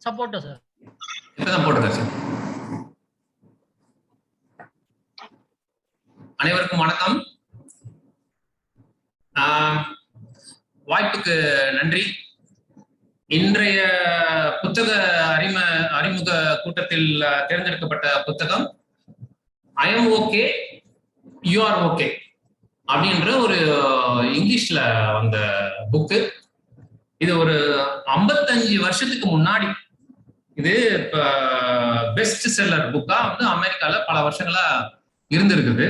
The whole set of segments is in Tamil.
சப்போட்டா சார். இப்பதான் போட்டுதான் சார். அனைவருக்கும் வணக்கம். வாய்ப்புக்கு நன்றி. இன்றைய புத்தக அறிமுக கூட்டத்தில் தேர்ந்தெடுக்கப்பட்ட புத்தகம் ஐ am okay you R okay அப்படின்ற ஒரு இங்கிலீஷ்ல வந்த புக்கு. இது ஒரு 55 வருஷத்துக்கு முன்னாடி இது பெஸ்ட் செல்லர் புக்கா வந்து அமெரிக்கால பல வருஷங்களா இருந்திருக்குது.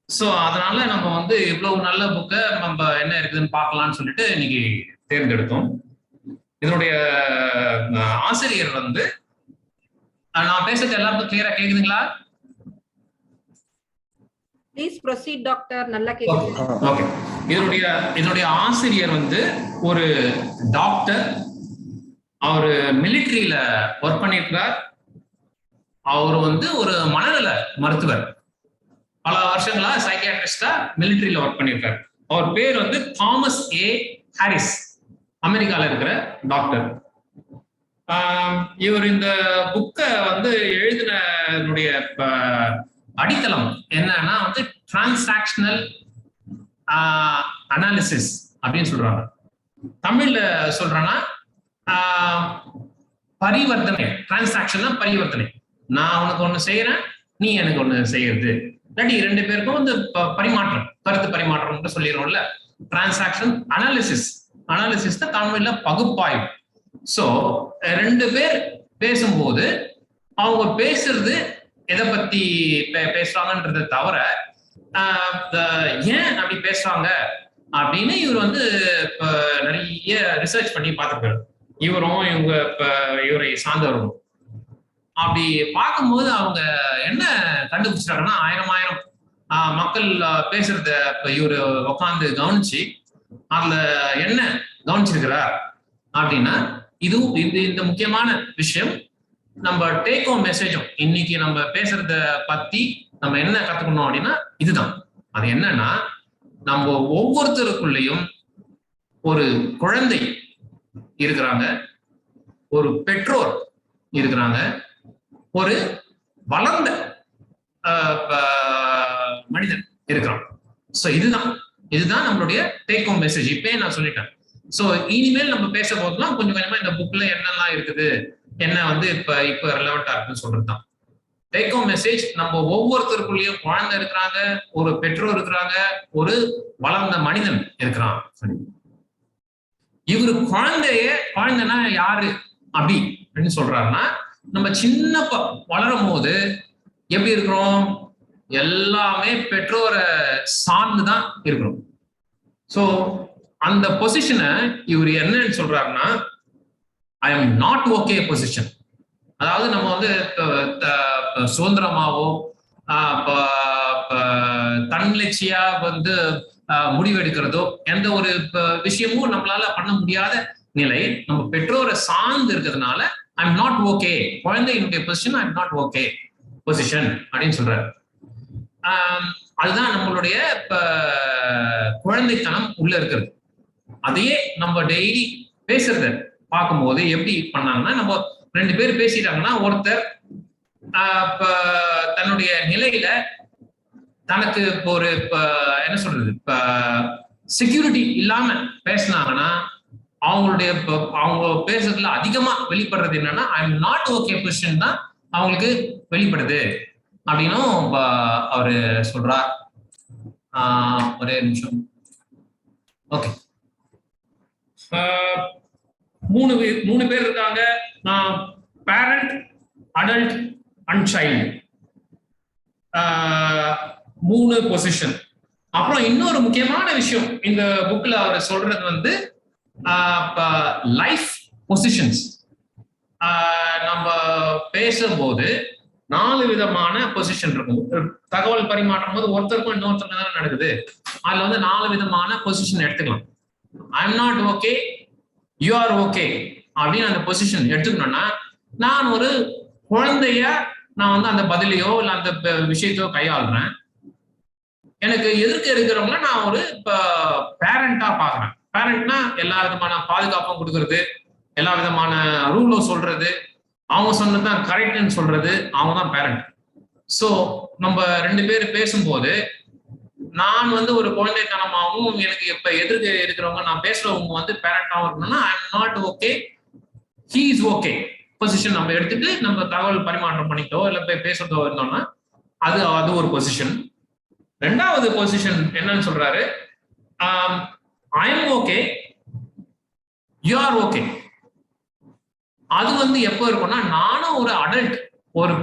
ஸோ அதனால நம்ம வந்து இவ்வளவு நல்ல புக்கை நம்ம என்ன இருக்குதுன்னு பார்க்கலாம்னு சொல்லிட்டு இன்னைக்கு தேர்ந்தெடுத்தோம். இதனுடைய ஆசிரியர் வந்து நான் பேசுறது எல்லாருக்கும் கிளியரா கேக்குதுங்களா? Please proceed doctor. நல்லா கேக்குது. ஓகே. இதனுடைய ஆசிரியர் வந்து ஒரு டாக்டர். அவரு மிலிட்டரியில ஒர்க் பண்ணியிருக்கிறார். அவர் வந்து ஒரு மனநல மருத்துவர். பல வருஷங்களா சைக்கியாட்ரிஸ்டா மிலிட்டரியில ஒர்க் பண்ணியிருக்காரு. அவர் பேர் வந்து தாமஸ் ஏ ஹாரிஸ். அமெரிக்கால இருக்கிற டாக்டர். இவர் இந்த புக்கை வந்து எழுதினுடைய அடித்தளம் என்னன்னா வந்து டிரான்சாக்ஷனல் அனாலிசிஸ் அப்படின்னு சொல்றாங்க. தமிழ்ல சொல்றேன்னா பரிவர்த்தனை. டிரான்சாக்ஷன் பரிவர்த்தனை. நான் உனக்கு ஒண்ணு செய்யறேன், நீ எனக்கு ஒண்ணு செய்யறது. இல்லாட்டி 2 பேருக்கும் வந்து பரிமாற்றம், கருத்து பரிமாற்றம் சொல்லிடுறோம்ல. Transaction analysis. அனாலிசிஸ் தான் தமிழ்ல பகுப்பாய்வு. சோ 2 பேர் பேசும்போது அவங்க பேசுறது எதை பத்தி பேசுறாங்கன்றதை தவிர ஏன் அப்படி பேசுறாங்க அப்படின்னு இவர் வந்து நிறைய ரிசர்ச் பண்ணி பார்த்துருக்காரு. இவரும் இவரை சார்ந்தவரும் அப்படி பார்க்கும்போது அவங்க என்ன கண்டுபிடிச்சிட்டாங்கன்னா, ஆயிரம் மக்கள் பேசுறத இவரு உட்காந்து கவனிச்சு அதுல என்ன கவனிச்சிருக்கிறார் அப்படின்னா, இந்த முக்கியமான விஷயம் நம்ம டேக் ஹோம் மெசேஜும் இன்னைக்கு நம்ம பேசுறத பத்தி நம்ம என்ன கத்துக்கணும் அப்படின்னா இதுதான். அது என்னன்னா, நம்ம ஒவ்வொருத்தருக்குள்ளேயும் ஒரு குழந்தை இருக்கிறாங்க, ஒரு பெற்றோர் இருக்கிறாங்க, ஒரு வளர்ந்த மனிதன் இருக்கிறான். சோ இதுதான் நம்மளுடைய டேக் ஹோம் மெசேஜ். இப்பயே நான் சொல்லிட்டேன். சோ இனிமேல் நம்ம பேச போதெல்லாம் கொஞ்சம் கொஞ்சமா இந்த புக்ல என்னெல்லாம் இருக்குது, என்ன வந்து இப்ப ரெலவெண்டா இருக்குன்னு சொல்றதுதான் டேக் ஹோம் மெசேஜ். நம்ம ஒவ்வொருத்தருக்குள்ளேயும் குழந்தை இருக்கிறாங்க, ஒரு பெற்றோர் இருக்கிறாங்க, ஒரு வளர்ந்த மனிதன் இருக்கிறான். இவரு குழந்தைனா யாரு அப்படின்னு சொல்றாருன்னா, நம்ம சின்ன வளரும் போது எப்படி இருக்கிறோம்? எல்லாமே பெற்றோரை சார்ந்துதான் இருக்கிறோம். சோ அந்த பொசிஷனை இவர் என்னன்னு சொல்றாருன்னா, I am not okay position. அதாவது நம்ம வந்து சுதந்திரமாவோ தன்னிச்சையா வந்து முடிவெடுக்கிறதோ எந்த ஒரு விஷயமும் நம்மளால பண்ண முடியாத நிலை. நம்ம பெற்றோரை சார்ந்து இருக்கிறதுனால ஐ எம் நாட் ஓகே. குழந்தையினுடைய position I am not okay position அப்படின்னு சொல்றாரு. அதுதான் நம்மளுடைய குழந்தைத்தனம் உள்ள இருக்கிறது. அதையே நம்ம டெய்லி பேசுறத பார்க்கும்போது எப்படி பண்ணாங்கன்னா, நம்ம 2 பேர் பேசிட்டாங்கன்னா, ஒருத்தர் தன்னுடைய நிலையில தனக்கு ஒரு என்ன சொல்றது செக்யூரிட்டி இல்லாம பேசினாங்கன்னா, அவங்க பேசுறதுல அதிகமா வெளிப்படுறது என்னன்னா I am not okay position தான் அவங்களுக்கு வெளிப்படுது அப்படின்னும் அவரு சொல்றார். ஒரே நிமிஷம். ஓகே. 3 பேர் இருக்காங்க. Parent, adult and child. 3 position. அப்புறம் இன்னொரு முக்கியமான விஷயம் இந்த புக்ல அவர் சொல்றது வந்து லைஃப் பொசிஷன்ஸ். நம்ம பேசும்போது 4 விதமான பொசிஷன் இருக்கும். தகவல் பரிமாற்றும் போது ஒருத்தருக்கும் இன்னொருத்தருக்கும் தான் நடக்குது. அதுல வந்து 4 விதமான பொசிஷன் எடுத்துக்கலாம். I am not okay, you R okay அப்படின்னு அந்த பொசிஷன் எடுத்துக்கணும்னா, நான் ஒரு குழந்தைய நான் வந்து அந்த பதிலையோ இல்லை அந்த விஷயத்தையோ கையாளுறேன். எனக்கு எதிர்க்க இருக்கிறவங்கள நான் ஒரு பேரண்டா பாக்குறேன். பேரண்ட்னா எல்லா விதமான பாதுகாப்பும் கொடுக்கறது, எல்லா விதமான ரூலும் சொல்றது, அவங்க சொன்னதுதான் கரெக்ட்னு சொல்றது, அவங்க தான் பேரண்ட். ஸோ நம்ம 2 பேர் பேசும்போது நான் வந்து ஒரு குழந்தைத்தனமாகவும் எனக்கு இப்ப எதிர்க்க இருக்கிறவங்க நான் பேசுறவங்க வந்து பேரண்டாகவும் இருக்கணும்னா I am not okay, he is okay position நம்ம எடுத்துட்டு நம்ம தகவல் பரிமாற்றம் பண்ணிட்டோ இல்லை போய் பேசுறதோ இருந்தோம்னா அது ஒரு பொசிஷன். 2வது பொசிஷன் என்னன்னு சொல்றாரு, I am okay, you R okay. அது வந்து எப்போ இருக்கும்னா நானும் ஒரு அடல்ட், ஒரு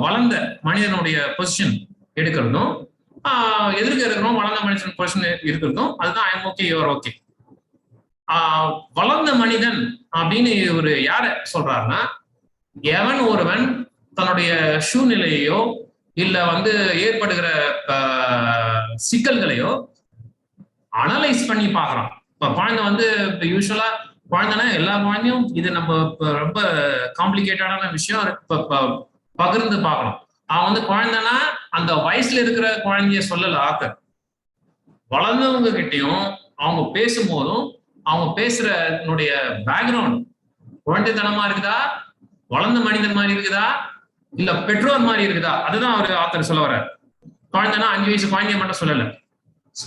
வளர்ந்த மனிதனுடைய பொசிஷன் எடுக்கிறதும் எதிர்க்க இருக்கிறோம் வளர்ந்த மனிதன் பொசிஷன் இருக்கிறதும் அதுதான் ஐ am okay, you R okay. வளர்ந்த மனிதன் அப்படின்னு ஒரு யார சொல்றாருன்னா, எவன் ஒருவன் தன்னுடைய சூழ்நிலையோ இல்ல வந்து ஏற்படுகிற சிக்கல்களையோ அனலைஸ் பண்ணி பாக்குறான். இப்ப குழந்தை வந்து யூஸ்வலா குழந்தைனா எல்லா குழந்தையும் இது நம்ம ரொம்ப காம்ப்ளிகேட்டடான விஷயம் பகிர்ந்து பார்க்கணும். அவன் வந்து குழந்தைனா அந்த வயசுல இருக்கிற குழந்தைய சொல்லல ஆக்க, வளர்ந்தவங்க கிட்டையும் அவங்க பேசும்போதும் அவங்க பேசுறனுடைய பேக்ரவுண்ட் குழந்தைத்தனமா இருக்குதா, வளர்ந்த மனிதன் மாதிரி இருக்குதா, இல்ல பெற்றோர் மாதிரி இருக்குதா, அதுதான் அவர் ஆத்தர் சொல்ல வர்றார். குழந்தைனா 5 வயசு குழந்தைய மட்டும் சொல்லல,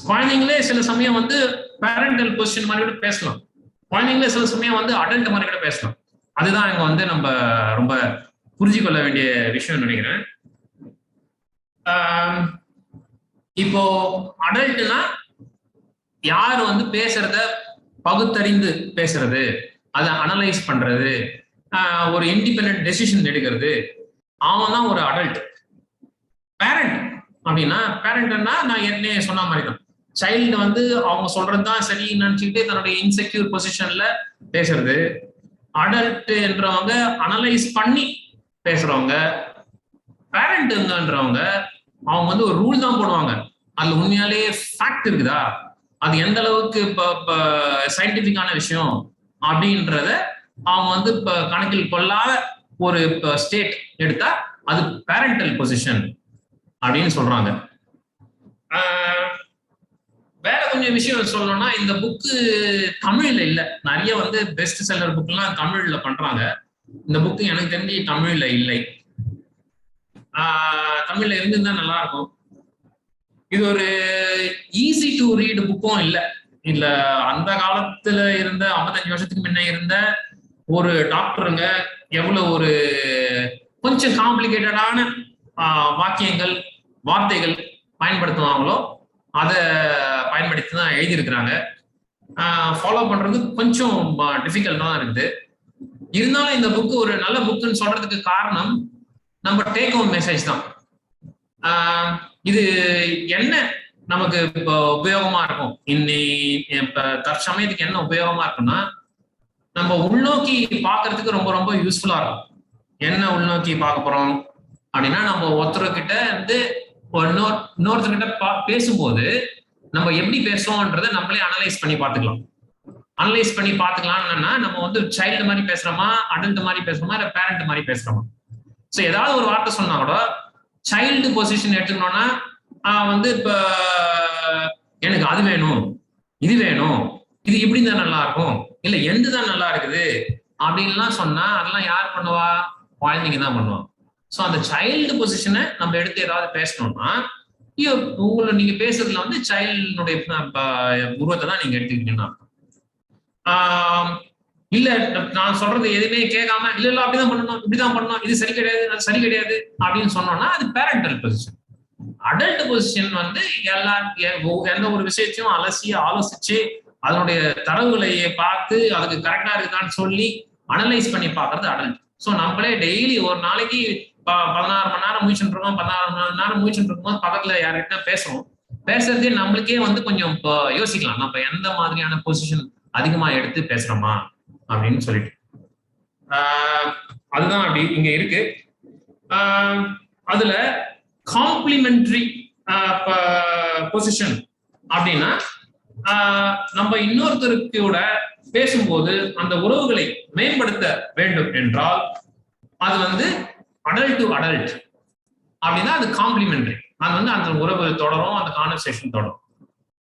குழந்தைங்களே சில சமயம் வந்து பேரண்டல் பொசிஷன் மாதிரி கூட பேசலாம், குழந்தைங்களே சில சமயம் வந்து அடல்ட் மாதிரி கூட பேசலாம். அதுதான் இங்க வந்து நம்ம ரொம்ப புரிஞ்சு கொள்ள வேண்டிய விஷயம் நினைக்கிறேன். இப்போ அடல்ட்னா யார் வந்து பேசுறத பகுத்தறிந்து பேசுறது, அதை அனலைஸ் பண்றது, ஒரு இண்டிபெண்டன்ட் டெசிஷன் எடுக்கிறது, அவன் தான் ஒரு அடல்ட். பேரண்ட் அப்படின்னா, பேரண்ட்னா நான் ஏற்கனவே சொன்ன மாதிரி தான், சைல்டு வந்து அவங்க சொல்றதுதான் சரின்னு நினைச்சுக்கிட்டு தன்னுடைய இன்செக்யூர் பொசிஷன்ல பேசுறது. அடல்ட் என்றவங்க அனலைஸ் பண்ணி பேசுறவங்க. பேரண்ட்ன்றவங்க அவங்க வந்து ஒரு ரூல் தான் போடுவாங்க, அதுல உண்மையாலே ஃபேக்ட் இருக்குதா, அது எந்த அளவுக்கு சயின்டிபிக்கான விஷயம் அப்படின்றத அவங்க வந்து கணக்கில் கொள்ளாத ஒரு ஸ்டேட் எடுத்தா அது பேரண்டல் பொசிஷன் அப்படின்னு சொல்றாங்க. வேற கொஞ்சம் விஷயம் சொல்லணும்னா, இந்த புக்கு தமிழ்ல இல்ல, நிறைய வந்து பெஸ்ட் செல்லர் புக் எல்லாம் தமிழ்ல பண்றாங்க. இந்த புக்கு எனக்கு தெரிஞ்சு தமிழ்ல இல்லை. தமிழ்ல இருந்துதான் நல்லா இருக்கும். இது ஒரு ஈஸி டு ரீட் புக்கும் இல்ல. இல்ல அந்த காலத்துல இருந்த 55 வருஷத்துக்கு முன்ன இருந்த ஒரு டாக்டருங்க எவ்வளவு ஒரு கொஞ்சம் காம்ப்ளிகேட்டடான வாக்கியங்கள் வார்த்தைகள் பயன்படுத்துவாங்களோ அதை பயன்படுத்தி தான் எழுதியிருக்கிறாங்க. ஃபாலோ பண்றது கொஞ்சம் டிஃபிகல்ட்டா தான் இருக்குது. இருந்தாலும் இந்த புக்கு ஒரு நல்ல புக்குன்னு சொல்றதுக்கு காரணம் நம்ம டேக் ஹோம் மெசேஜ் தான். இது என்ன நமக்கு இப்போ உபயோகமா இருக்கும், இப்ப தற்சமயத்துக்கு என்ன உபயோகமா இருக்குன்னா, நம்ம உள்நோக்கி பார்க்கறதுக்கு ரொம்ப ரொம்ப யூஸ்ஃபுல்லா இருக்கும். என்ன உள்நோக்கி பார்க்க போறோம் அப்படின்னா, நம்ம ஒருத்தர்கிட்ட வந்து இன்னொருத்தர்கிட்ட பேசும்போது நம்ம எப்படி பேசுவோம்ன்றதை நம்மளே அனலைஸ் பண்ணி பார்த்துக்கலாம். அனலைஸ் பண்ணி பார்த்துக்கலாம்னா நம்ம வந்து சைல்டு மாதிரி பேசுறோமா, அடல்ட் மாதிரி பேசுறோமா, இல்லை பேரண்ட் மாதிரி பேசுறோமா. ஸோ ஏதாவது ஒரு வார்த்தை சொன்னா கூட சைல்டு பொசிஷன் எடுத்துக்கணும்னா வந்து இப்ப எனக்கு அது வேணும், இது வேணும், இது இப்படி தான் நல்லா இருக்கும், இல்ல எந்துதான் நல்லா இருக்குது அப்படின்லாம் சொன்னா அதெல்லாம் யார் பண்ணுவா, குழந்தைங்க தான் பண்ணுவாங்க. ஸோ அந்த சைல்டு பொசிஷனை நம்ம எடுத்து ஏதாவது பேசணும்னா உங்களை நீங்க பேசுறதுல வந்து சைல்டுடைய உருவத்தை தான் நீங்க எடுத்துக்கிட்டீங்கன்னா, இல்ல நான் சொல்றது எதுவுமே கேட்காம இல்ல அப்படிதான் பண்ணணும், இப்படிதான் பண்ணணும், இது சரி கிடையாது, அது சரி கிடையாது அப்படின்னு சொன்னோம்னா அது பேரண்டல் பொசிஷன். அடல்ட் பொசிஷன் வந்து எந்த ஒரு விஷயத்தையும் அலசி ஆலோசிச்சு அதனுடைய தரவுகளையே பார்த்து அதுக்கு கரெக்டா இருக்குதான்னு சொல்லி அனலைஸ் பண்ணி பார்க்கறது அடல்ட். ஸோ நம்மளே டெய்லி ஒரு நாளைக்கு 16 மணி நேரம் முயற்சிட்டு இருக்கோம், 16 மணி நேரம் முயற்சிட்டு இருக்கும்போது பக்கத்துல யார்கிட்ட பேசுறோம், பேசுறதே நம்மளுக்கே வந்து கொஞ்சம் யோசிக்கலாம், நம்ம எந்த மாதிரியான பொசிஷன் அதிகமா எடுத்து பேசுறோமா அப்படின்னு சொல்லிட்டு. அதுதான் அப்படி இங்க இருக்கு. அதுல காம்ப்ளிமெண்டரி பொசிஷன் அப்படின்னா, நம்ம இன்னொருத்தருக்கூட பேசும்போது அந்த உறவுகளை மேம்படுத்த வேண்டும் என்றால் அது வந்து அடல்ட் டு அடல்ட் அப்படின்னா அது காம்ப்ளிமெண்டரி. அது வந்து அந்த உறவு தொடரும், அந்த கான்வர்சேஷன் தொடரும்.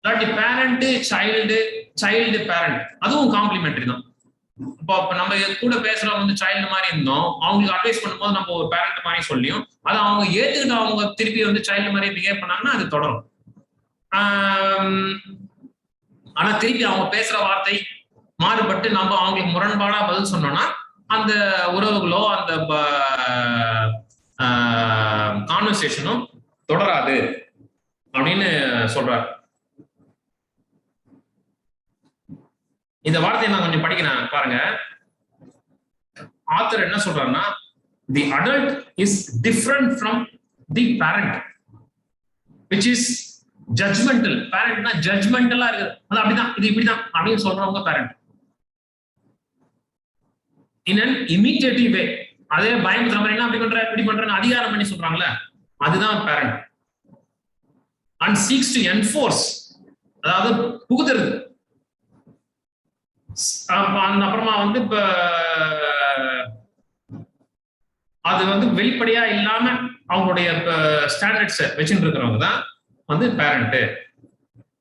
இல்லாட்டி பேரண்ட் சைல்டு பேரண்ட், அதுவும் காம்ப்ளிமெண்டரி தான். இப்போ நம்ம கூட பேசுறவங்க வந்து சைல்டு மாதிரி இருந்தோம், அவங்களுக்கு அட்வைஸ் பண்ணும்போது நம்ம ஒரு பேரண்ட் மாதிரி சொல்லியும் அதை அவங்க ஏத்துக்கிட்டு அவங்க திருப்பி வந்து சைல்டு மாதிரி பிஹேவ் பண்ணாங்கன்னா அது தொடரும். ஆனா திருப்பி அவங்க பேசுற வார்த்தை மாறுபட்டு நம்ம அவங்களுக்கு முரண்பாடா பதில் சொன்னோம்னா அந்த உறவுகளோ அந்த கான்வர்சேஷனும் தொடராது அப்படின்னு சொல்றாரு. இந்த வார்த்தையை நான் கொஞ்சம் படிக்கிறேன் பாருங்க. ஆத்தர் என்ன சொல்றாருன்னா, the adult is different from the parent which is judgmental. பேரண்ட்னா ஜட்ஜ்மெண்டலா இருக்கு, அது அப்படிதான் இது இப்படிதான் அப்படின்னு சொல்றவங்க parent. in an imitative way, அதே பயமுறுத்துற மாதிரி என்ன அப்படி பண்ற இப்படி பண்றேன்னு அதிகாரம் பண்ணி சொல்றாங்கல்ல, அதுதான் parent. and seeks to enforce, அதாவது புகுத்துறது. அப்புறமா வந்து இப்ப அது வந்து வெளிப்படையா இல்லாம அவங்களுடைய ஸ்டாண்டர்ட்ஸ் வச்சுட்டு இருக்கிறவங்க தான் வந்து பேரண்ட்.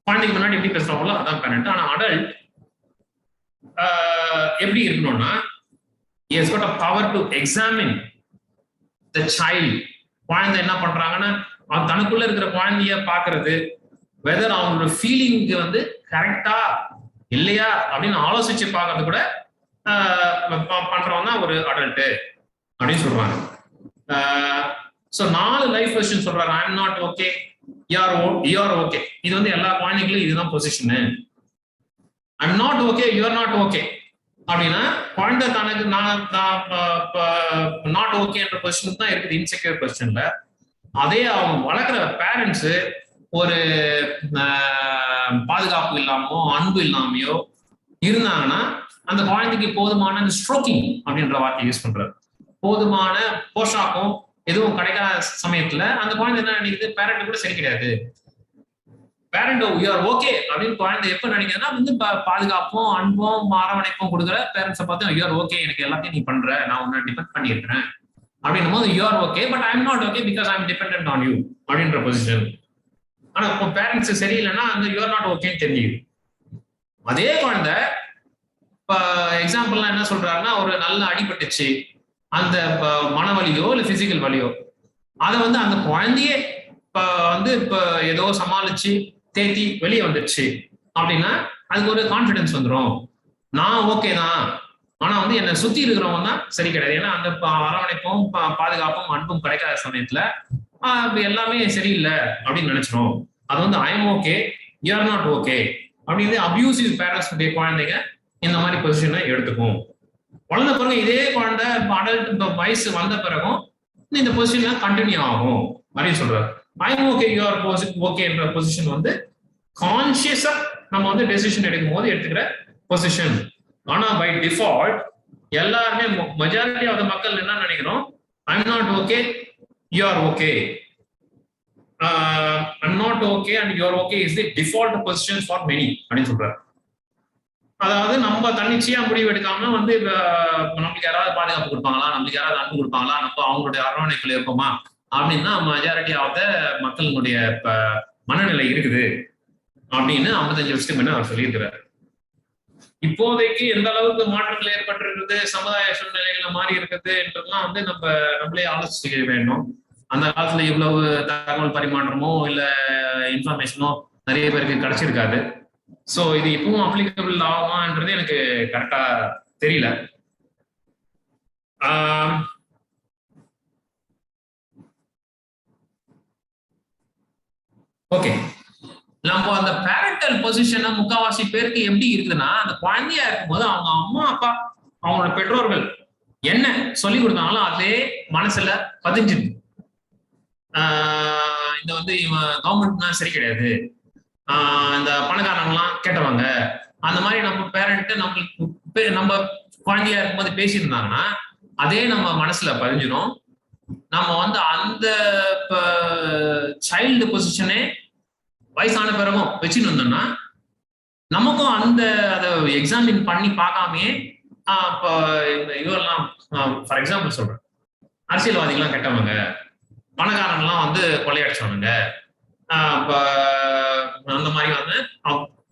குழந்தைக்கு முன்னாடி எப்படி பேசுறவங்களோ அதான் பேரண்ட். ஆனா அடல்ட் எப்படி இருக்கணும்னா, he has got a power to examine the child. குழந்தை என்ன பண்றாங்கன்னா தனக்குள்ள இருக்கிற குழந்தைய பாக்குறது, வெதர் அவங்களோட ஃபீலிங் வந்து கரெக்டா இல்லையா அப்படின்னு ஆலோசிச்சு பார்க்கறது கூட பண்றவங்க ஒரு அடல்ட் அப்படின்னு சொல்றாங்க. சோ 4 லைஃப் பொசிஷன் சொல்றாங்க. I am not okay, you R okay. இது வந்து எல்லா குழந்தைகளும் இதுதான் position. I am not okay, you R not okay அப்படின்னா குழந்தை தனக்கு நான் நாட் ஓகேன்ற பொசிஷன் தான் இருக்குது இன்செக்யூர் பொசிஷன்ல. அதே அவங்க வளர்க்குற பேரண்ட்ஸ் ஒரு பாதுகாப்பு இல்லாமோ அன்பு இல்லாமையோ இருந்தாங்கன்னா அந்த குழந்தைக்கு போதுமான ஸ்ட்ரோக்கிங் அப்படின்ற வார்த்தை யூஸ் பண்றாரு. போதுமான போஷாக்கும் எதுவும் கிடைக்காத சமயத்துல அந்த குழந்தை என்ன நினைக்குது, பேரண்ட் கூட சரி கிடையாது. பேரண்ட் யூ ஆர் ஓகே அப்படின்னு குழந்தை எப்ப நினைக்கிறதுனா வந்து பாதுகாப்பும் அன்பும் அரவணைப்பும் கொடுக்குற பேரண்ட்ஸை பார்த்து யூ ஆர் ஓகே, எனக்கு எல்லாத்தையும் நீ பண்ற, நான் உன்னை டிபெண்ட் பண்ணியிருக்கிறேன் அப்படின்னும் போது you are okay but I am not okay because I am dependent on you அப்படின்ற பொசிஷன். ஆனா இப்போ பேரண்ட்ஸ் சரியில்லைன்னா அந்த யூ ஆர் நாட் ஓகேன்னு தெரியுது. அதே குழந்தை இப்ப எக்ஸாம்பிள்லாம் என்ன சொல்றாருன்னா, ஒரு நல்ல அடிபட்டுச்சு, அந்த மனவலியோ இல்ல பிசிக்கல் வலியோ அதை வந்து அந்த குழந்தையே இப்ப வந்து இப்ப ஏதோ சமாளிச்சு தேத்தி வெளியே வந்துடுச்சு அப்படின்னா அதுக்கு ஒரு கான்பிடன்ஸ் வந்துடும், நான் ஓகே தான். ஆனா வந்து என்னை சுத்தி இருக்கிறவங்க தான் சரி கிடையாது. ஏன்னா அந்த அரவணைப்பும் பாதுகாப்பும் அன்பும் கிடைக்காத சமயத்துல எல்லாமே சரியில்லை அப்படின்னு நினைச்சிடும். அது வந்து I am okay, you R not okay அப்படின்னு அபியூசிவ் பேரண்ட்ஸ் குழந்தைங்க இந்த மாதிரி பொசிஷனை எடுத்துக்கும். வளர்ந்த பிறகு இதே குழந்தை அடல்ட் வயசு வந்த பிறகும் இந்த பொசிஷன்ல கண்டினியூ ஆகும் அப்படின்னு சொல்றாரு. I am okay, you are ஓகேன்ற பொசிஷன் வந்து கான்சியஸா நம்ம வந்து டெசிஷன் எடுக்கும் போது எடுத்துக்கிற பொசிஷன். ஆனா பை டிஃபால்ட் எல்லாருமே மெஜாரிட்டி ஆஃப் த மக்கள் என்ன நினைக்கிறோம், I am not okay, you are okay. I'm not okay and you are okay is the default position for many அப்படின்னு சொல்றாரு. அதாவது நம்ம தன்னிச்சையா முடிவு எடுக்காம வந்து நம்மளுக்கு யாராவது பாதுகாப்பு கொடுப்பாங்களா, நம்மளுக்கு யாராவது அன்பு கொடுப்பாங்களா, நம்ம அவங்களுடைய அரவணைப்புல இருப்போமா அப்படின்னா மெஜாரிட்டி ஆஃப் த மக்களுடைய மனநிலை இருக்குது அப்படின்னு 55 வருஷத்துக்கு முன்ன அவர் சொல்லியிருக்கிறார். இப்போதைக்கு எந்த அளவுக்கு மாற்றங்கள் ஏற்பட்டிருக்குது, சமுதாய சூழ்நிலைகள்ல மாறி இருக்குது என்றெல்லாம் வந்து நம்மளே ஆலோசிக்க வேண்டும். அந்த காலத்துல இவ்வளவு தகவல் பரிமாற்றமோ இல்ல இன்ஃபர்மேஷனோ நிறைய பேருக்கு கிடைச்சிருக்காது. சோ இது இப்பவும் அப்ளிகபிள் ஆகுமான்றது எனக்கு கரெக்டா தெரியல. ஓகே, நம்ம அந்த பேரண்டல் பொசிஷனை முக்காவாசி பேருக்கு எப்படி இருக்குதுன்னா, அந்த குழந்தையா இருக்கும்போது அவங்க அம்மா அப்பா அவங்களோட பெற்றோர்கள் என்ன சொல்லி கொடுத்தாங்களோ அதே மனசுல பதிஞ்சுது. இந்த வந்து இவன் கவர்மெண்ட்னா சரி கிடையாது, இந்த பணக்காரங்களாம் கேட்டவங்க, அந்த மாதிரி நம்ம பேரண்ட் நம்மளுக்கு நம்ம குழந்தையா இருக்கும்போது பேசியிருந்தாங்கன்னா அதே நம்ம மனசுல பதிஞ்சிடும். நம்ம வந்து அந்த சைல்டு பொசிஷனே வயசான பிறகும் வச்சுன்னு வந்தோம்னா நமக்கும் அந்த அதை எக்ஸாமின் பண்ணி பார்க்காமே இப்போ இவரெல்லாம் ஃபார் எக்ஸாம்பிள் சொல்றேன், அரசியல்வாதிகள்லாம் கெட்டவங்க, பணக்காரங்களாம் வந்து கொள்ளையடிச்சவனுங்க, அந்த மாதிரி வந்து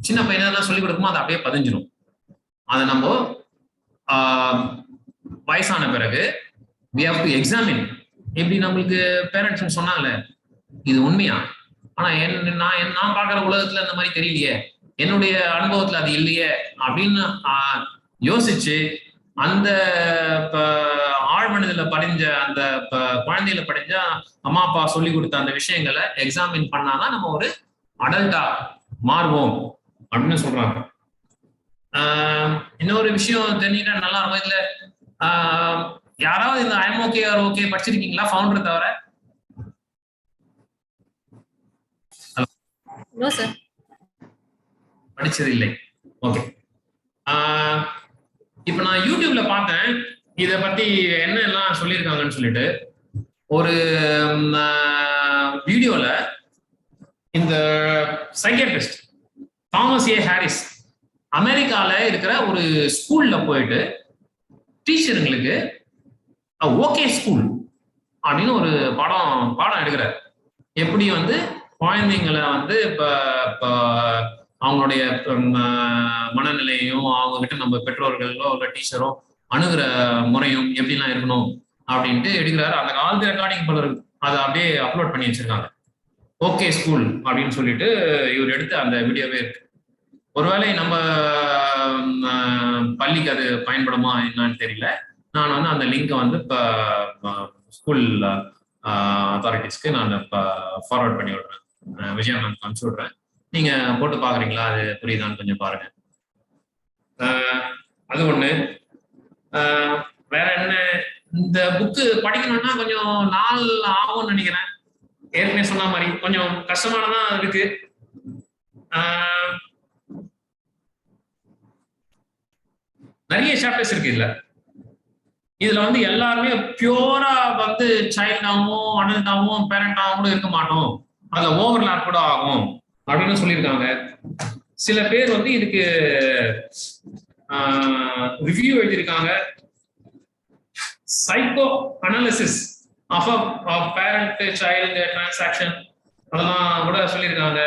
சின்ன பையனா சொல்லி கொடுக்குமோ அது அப்படியே பதிஞ்சிடும். அதை நம்ம வயசான பிறகு we have to examine. எப்படி நம்மளுக்கு பேரண்ட்ஸ் சொன்னாங்கல்ல, இது உண்மையா? ஆனா நான் பாக்குற உலகத்துல அந்த மாதிரி தெரியலையே, என்னுடைய அனுபவத்துல அது இல்லையே அப்படின்னு யோசிச்சு அந்த ஆழ்மனதுல படிஞ்ச அந்த குழந்தையில படிஞ்ச அம்மா அப்பா சொல்லி கொடுத்த அந்த விஷயங்களை எக்ஸாமின் பண்ணாதான் நம்ம ஒரு அடல்ட்டா மாறுவோம் அப்படின்னு சொல்றாங்க. இன்னொரு விஷயம் தெரிஞ்சுக்கிட்டா நல்லா இருக்கும். இதுல யாராவது இந்த ஐஎம் ஓகே ஆர் ஓகே படிச்சிருக்கீங்களா ஃபவுண்டர் தவிர? படிச்சது இல்லை. ஓகே. இப்ப நான் யூடியூப்ல பார்த்தேன் இத பத்தி என்ன எல்லாம் சொல்லியிருக்காங்கன்னு சொல்லிட்டு. ஒரு வீடியோல இந்த சைக்கியாட்ரிஸ்ட் தாமஸ் ஏ ஹாரிஸ் அமெரிக்கால இருக்கிற ஒரு ஸ்கூல்ல போயிட்டு டீச்சருங்களுக்கு ஓகே ஸ்கூல் அப்படின்னு ஒரு பாடம் எடுக்கிறார். எப்படி வந்து குழந்தைங்களை வந்து இப்ப அவங்களுடைய மனநிலையும் அவங்க கிட்ட நம்ம பெற்றோர்களோ இல்லை டீச்சரோ அணுகிற முறையும் எப்படிலாம் இருக்கணும் அப்படின்ட்டு எடுக்கிறாரு. அந்த காலத்து ரெக்கார்டிங் பலர் அதை அப்படியே அப்லோட் பண்ணி வச்சிருக்காங்க. ஓகே ஸ்கூல் அப்படின்னு சொல்லிட்டு இவர் எடுத்து அந்த வீடியோவே இருக்கு. ஒருவேளை நம்ம பள்ளிக்கு அது பயன்படுமா என்னன்னு தெரியல. நான் வந்து அந்த லிங்கை வந்து இப்போ ஸ்கூல் அத்தாரிட்டிஸ்க்கு நான் இப்போ ஃபார்வர்ட் பண்ணி விடுறேன். விஜயா நான் அனுப்பிச்சு விடுறேன். நீங்க போட்டு பாக்குறீங்களா, அது புரியுதான்னு கொஞ்சம் பாருங்க. அது ஒண்ணு. வேற என்ன, இந்த புக்கு படிக்கணும்னா கொஞ்சம் நாள் ஆகும்னு நினைக்கிறேன். ஏற்கனவே சொன்ன மாதிரி கொஞ்சம் கஷ்டமானதான் இருக்கு. நிறைய சாப்டர்ஸ் இருக்கு இதுல வந்து எல்லாருமே பியூரா வந்து சைல்டாகவும் அடல்டாகவும் பேரண்டாகவும் கூட இருக்க மாட்டோம், அதுல ஓவர்லாப் கூட ஆகும் அப்படின்னு சொல்லியிருக்காங்க. சில பேர் வந்து இதுக்கு ரிவ்யூ எழுதியிருக்காங்க. Psycho analysis of parent child transaction அதெல்லாம் கூட சொல்லியிருக்காங்க.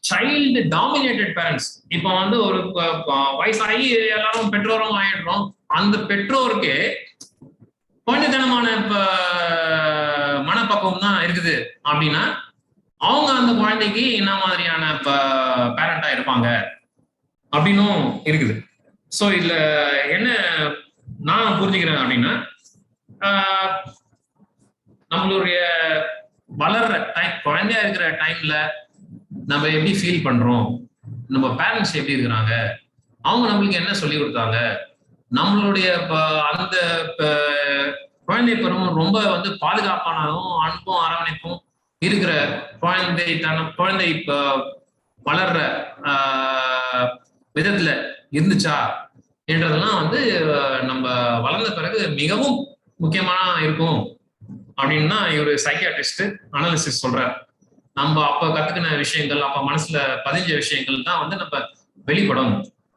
சைல்டு டாமினேட்டட் பேரண்ட்ஸ், இப்போ வந்து ஒரு வயசாகி எல்லாரும் பெற்றோரும் ஆயிடுறோம். அந்த பெற்றோருக்கு குழந்தைத்தனமான மனப்பக்குவம் தான் இருக்குது அப்படின்னா அவங்க அந்த குழந்தைக்கு என்ன மாதிரியான பேரண்டா இருப்பாங்க அப்படின்னும் இருக்குது. ஸோ இதுல என்ன நான் புரிஞ்சுக்கிறேன் அப்படின்னா, நம்மளுடைய வளர்ற டைம், குழந்தையா இருக்கிற டைம்ல நம்ம எப்படி ஃபீல் பண்றோம், நம்ம பேரண்ட்ஸ் எப்படி இருக்கிறாங்க, அவங்க நம்மளுக்கு என்ன சொல்லி கொடுத்தாங்க, நம்மளுடைய அந்த குழந்தை பருவம் ரொம்ப வந்து பாதுகாப்பானதும் அன்பும் அரவணைப்பும் இருக்கிற குழந்தை வளர்ற விதத்துல இருந்துச்சா என்றதெல்லாம் வந்து நம்ம வளர்ந்த பிறகு மிகவும் முக்கியமான இருக்கும் அப்படின்னு தான் இவரு சைக்கியாட்ரிஸ்ட் அனாலிசிஸ் சொல்றாரு. நம்ம அப்ப கத்துக்கின விஷயங்கள், அப்ப மனசுல பதிஞ்ச விஷயங்கள் தான் வந்து நம்ம வெளிப்படும்.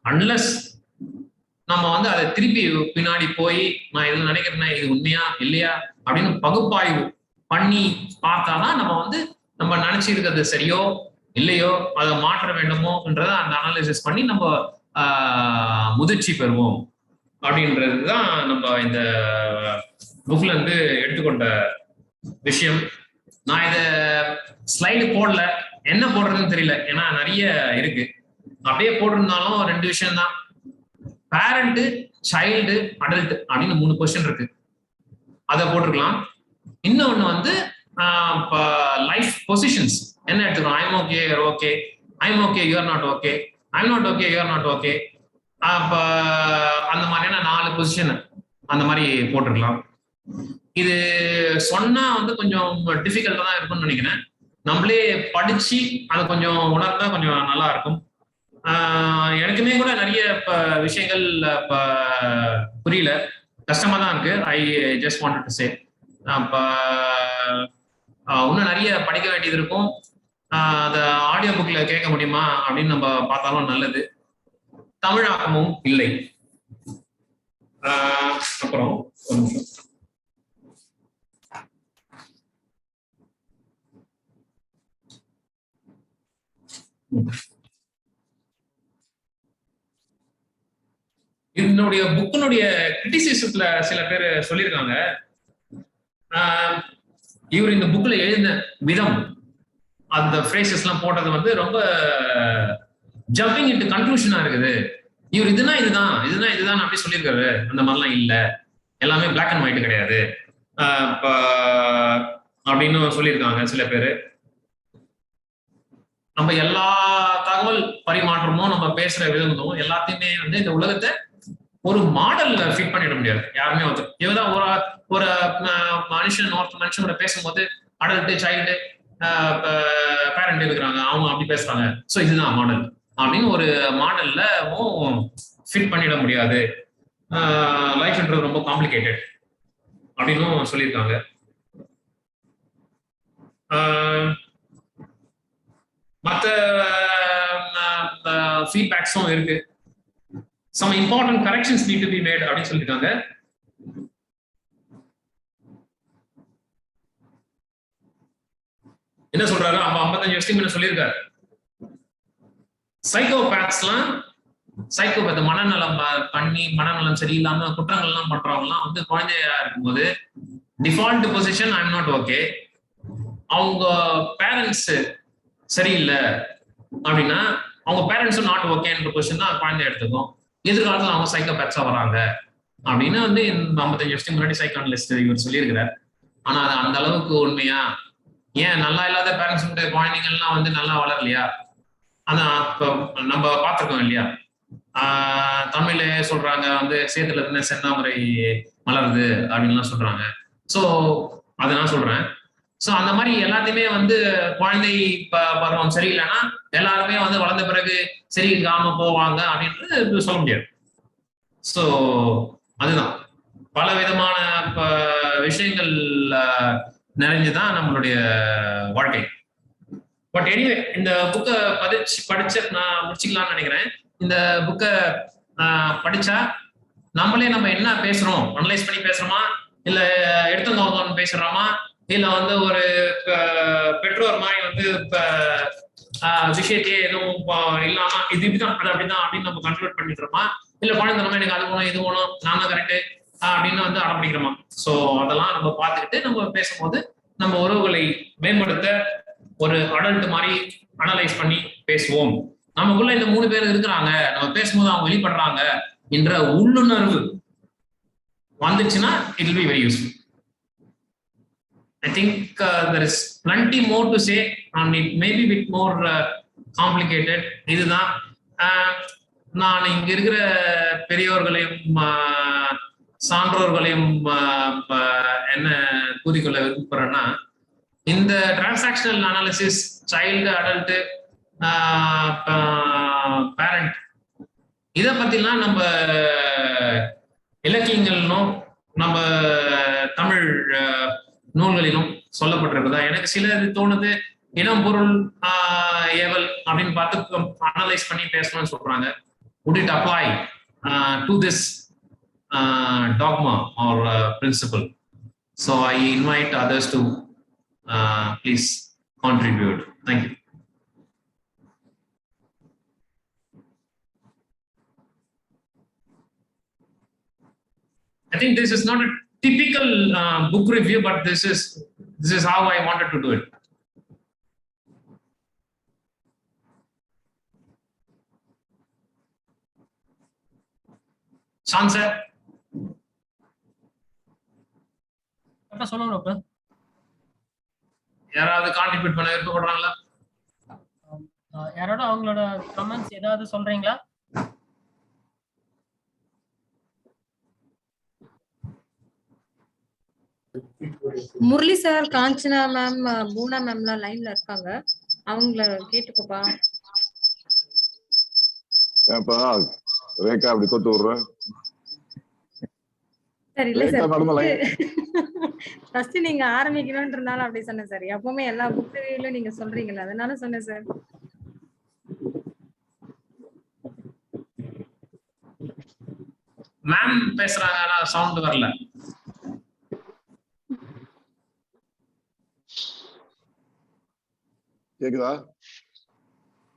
அன்லஸ் நம்ம வந்து அதை திருப்பி பின்னாடி போய் நான் இது நினைக்கிறேன்னா இது உண்மையா இல்லையா அப்படின்னு பகுப்பாய்வு பண்ணி பார்த்தாதான் நம்ம வந்து நம்ம நினைச்சு இருக்கிறது சரியோ இல்லையோ அதை மாற்ற வேண்டுமோன்றத அந்த அனாலிசிஸ் பண்ணி நம்ம முதிர்ச்சி பெறுவோம் அப்படின்றதுதான் நம்ம இந்த புக்ல இருந்து எடுத்துக்கொண்ட விஷயம். நான் இத ஸ்லைடு போடல, என்ன போடுறதுன்னு தெரியல, ஏன்னா நிறைய இருக்கு. அப்படியே போட்டிருந்தாலும் 2 விஷயம் தான், பேரண்ட், சைல்டு, அடல்ட் அப்படின்னு 3 கொஸ்டின் இருக்கு, அதை போட்டிருக்கலாம். இன்னொன்னு வந்து லைஃப் பொசிஷன்ஸ் என்ன எடுத்துக்கணும், I'm okay you're okay, I'm okay you are not okay, I'm not okay you are not okay, அப்ப அந்த மாதிரியான 4 பொசிஷன் அந்த மாதிரி போட்டிருக்கலாம். இது சொன்னா வந்து கொஞ்சம் டிஃபிகல்ட்டா தான் இருக்கும்னு நினைக்கிறேன். நம்மளே படிச்சு அதை கொஞ்சம் உணர்ந்தா கொஞ்சம் நல்லா இருக்கும். எனக்குமே கூட நிறைய விஷயங்கள் புரியல, கஷ்டமா தான் இருக்கு. I just wanted to say இன்னும் நிறைய படிக்க வேண்டியது இருக்கும். அதை ஆடியோ புக்ல கேட்க முடியுமா அப்படின்னு நம்ம பார்த்தாலும் நல்லது. தமிழாக்கமும் இல்லை. அப்புறம் ஒரு நிமிஷம், இதனுடைய புக்கினுடைய கிரிட்டிசிசத்துல சில பேர் சொல்லியிருக்காங்க, இவர் இந்த புக்ல எழுதின விதம், அந்த ஃப்ரேசஸ் எல்லாம் போட்டது வந்து ரொம்ப ஜம்பிங் இன்டு கன்க்ளூஷனா இருக்குது. இவர் இதுதான் இதுதான் இதுதான் இதுதான் அப்படி சொல்லியிருக்காரு. அந்த மாதிரிலாம் இல்ல, எல்லாமே பிளாக் அண்ட் ஒயிட் கிடையாது அப்படின்னு சொல்லியிருக்காங்க சில பேரு. நம்ம எல்லா தகவல் பரிமாற்றமும் நம்ம பேசுற விதமும் எல்லாத்தையுமே வந்து இந்த உலகத்தை ஒரு மாடல்ல ஃபிட் பண்ணிட முடியாது யாருமே. வந்து இவதான் ஒரு மனுஷனோட பேசும்போது அடல்ட் சைல்டு பேரண்ட் இருக்கிறாங்க, அவங்க அப்படி பேசுறாங்க, ஸோ இதுதான் மாடல் அப்படின்னு ஒரு மாடல்ல ஃபிட் பண்ணிட முடியாது. லைஃப்ன்றது ரொம்ப காம்ப்ளிகேட்டட் அப்படின்னு சொல்லியிருக்காங்க. மற்ற ஃபீட்பேக்ஸும் இருக்கு. Some important corrections need to be made அப்படின்னு சொல்லிருக்காங்க. என்ன சொல்றாரு? 55 வருஷம் சொல்லியிருக்காரு, சைக்கோபேத்ஸ்லாம் சைக்கோபேத் மனநலம் பண்ணி மனநலம் சரியில்லாம குற்றங்கள் எல்லாம் பண்றவங்க எல்லாம் வந்து குழந்தையா இருக்கும்போது default position I am not okay, அவங்க பேரண்ட்ஸ் சரியில்லை அப்படின்னா அவங்க பேரண்ட்ஸும் நாட் ஓகேன்ற பொசிஷன் தான் குழந்தை எடுத்துக்கும். எதிர்காலத்தில் அவங்க சைக்கோபேத்ஸா வராங்க அப்படின்னு வந்து 55 வருஷத்துக்கு முன்னாடி சைக்கானலிஸ்ட் இவர் சொல்லியிருக்கிறார். ஆனா அது அந்த அளவுக்கு உண்மையா? ஏன் நல்லா இல்லாத பேரண்ட்ஸ் குழந்தைங்கள்லாம் வந்து நல்லா வளரலையா? அதான் நம்ம பார்த்துருக்கோம் இல்லையா, தமிழ்ல சொல்றாங்க வந்து சேத்துல இருந்து செந்தாமரை மலருது அப்படின்லாம் சொல்றாங்க. ஸோ அதை நான் சொல்றேன். ஸோ அந்த மாதிரி எல்லாத்தையுமே வந்து குழந்தை பருவம் சரியில்லைன்னா எல்லாருமே வந்து வளர்ந்த பிறகு சரியில்லாம போவாங்க அப்படின்றது சொல்ல முடியாது. ஸோ அதுதான் பல விதமான விஷயங்கள் நிறைஞ்சுதான் நம்மளுடைய வாழ்க்கை. பட் எனிவே இந்த புக்கை படிச்சு நான் முடிச்சுக்கலாம்னு நினைக்கிறேன். இந்த புக்கை படிச்சா நம்மளே நம்ம என்ன பேசுறோம் அனலைஸ் பண்ணி பேசுறோமா, இல்ல எடுத்தவங்க பேசுறோமா, இல்ல வந்து ஒரு பெற்றோர் மாதிரி வந்து விஷயத்தையே எதுவும் இல்லாம இது இப்படிதான் அது அப்படிதான் அப்படின்னு நம்ம கன்க்ளூட் பண்ணிடுறோமா, இல்ல குழந்தை எனக்கு அது வேணும் இது வேணும் நான் தான் கரெக்டு அப்படின்னு வந்து அடம்பிடிக்கிறோமா. ஸோ அதெல்லாம் நம்ம பார்த்துக்கிட்டு நம்ம பேசும்போது நம்ம உறவுகளை மேம்படுத்த ஒரு அடல்ட் மாதிரி அனலைஸ் பண்ணி பேசுவோம். நமக்குள்ள இந்த 3 பேர் இருக்கிறாங்க, நம்ம பேசும்போது அவங்க வெளிப்படுறாங்க என்ற உள்ளுணர்வு வந்துச்சுன்னா it will be very useful. I think there is plenty more to say and it may be a bit more complicated. இதுதான் நான் இங்க இருக்கிற பெரியோர்களையும் சான்றோர்களையும் என்ன கூறிக்கொள்ள விரும்புறேன்னா, இந்த transactional analysis child adult parent இதை பத்திலாம் நம்ம இலக்கியங்களிலும் நம்ம தமிழ் நூல்களிலும் சொல்லப்பட்டிருக்குதா? எனக்கு சிலது தோணுது இனம் பொருள் ஏவல் அப்படின்னு பார்த்து அனலைஸ் பண்ணி பேசணும்னு சொல்றாங்க. would it apply to this dogma or principle? So I invite others to please contribute. Thank you. I think this is not a typical book review, but this is how I wanted to do it. Shan sir, அப்ப சொல்லுங்க டாக்டர். யாராவது கான்ட்ரிபியூட் பண்ண விருப்பப்படுறாங்களா? யாரோட அவங்களோட கமெண்ட்ஸ் ஏதாவது சொல்றீங்களா? முரளி சார், காஞ்சனா மேம், பூனா மேம்லாம் லைன்ல இருக்காங்க, அவங்கள கேட்டுக்கோப்பா. ஏப்பா ரேகா அப்படி கொத்து விடுறேன். சார் இல்ல சார், ஃபர்ஸ்ட் நீங்க ஆரம்பிக்கணும்ன்றனால அப்படி சொன்னேன் சார். எப்பவுமே எல்லா புக் ரிவ்யூலயும் நீங்க சொல்றீங்கல்ல, அதனால சொன்னேன் சார். மேம் பேசுறாங்க, ஆனா சவுண்ட் வரல. கேக்குதா?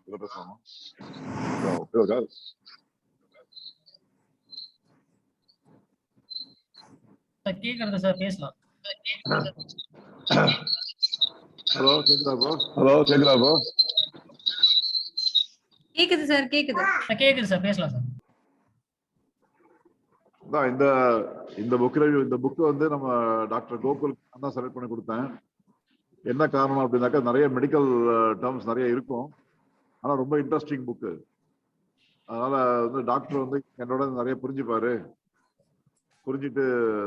பேசலாமா? சார் கேக்குறது சார், பேசலாம். ஹலோ கேக்குதா ப்ரோ? ஹலோ கேக்குதா ப்ரோ? கேக்குது சார், கேக்குது. கேக்குது சார், பேசலாம் சார். இந்த இந்த புக் ரிவ்யூ, இந்த புக் வந்து நம்ம டாக்டர் கோகுல் தான் செலக்ட் பண்ணி கொடுத்தேன். என்ன காரணம் அப்படின்னாக்கா, நிறைய மெடிக்கல் டேர்ம்ஸ் நிறைய இருக்கும், ஆனா ரொம்ப இன்ட்ரெஸ்டிங் புக்கு. அதனால வந்து டாக்டர் வந்து என்னோட நிறைய புரிஞ்சுப்பாரு, புரிஞ்சுட்டு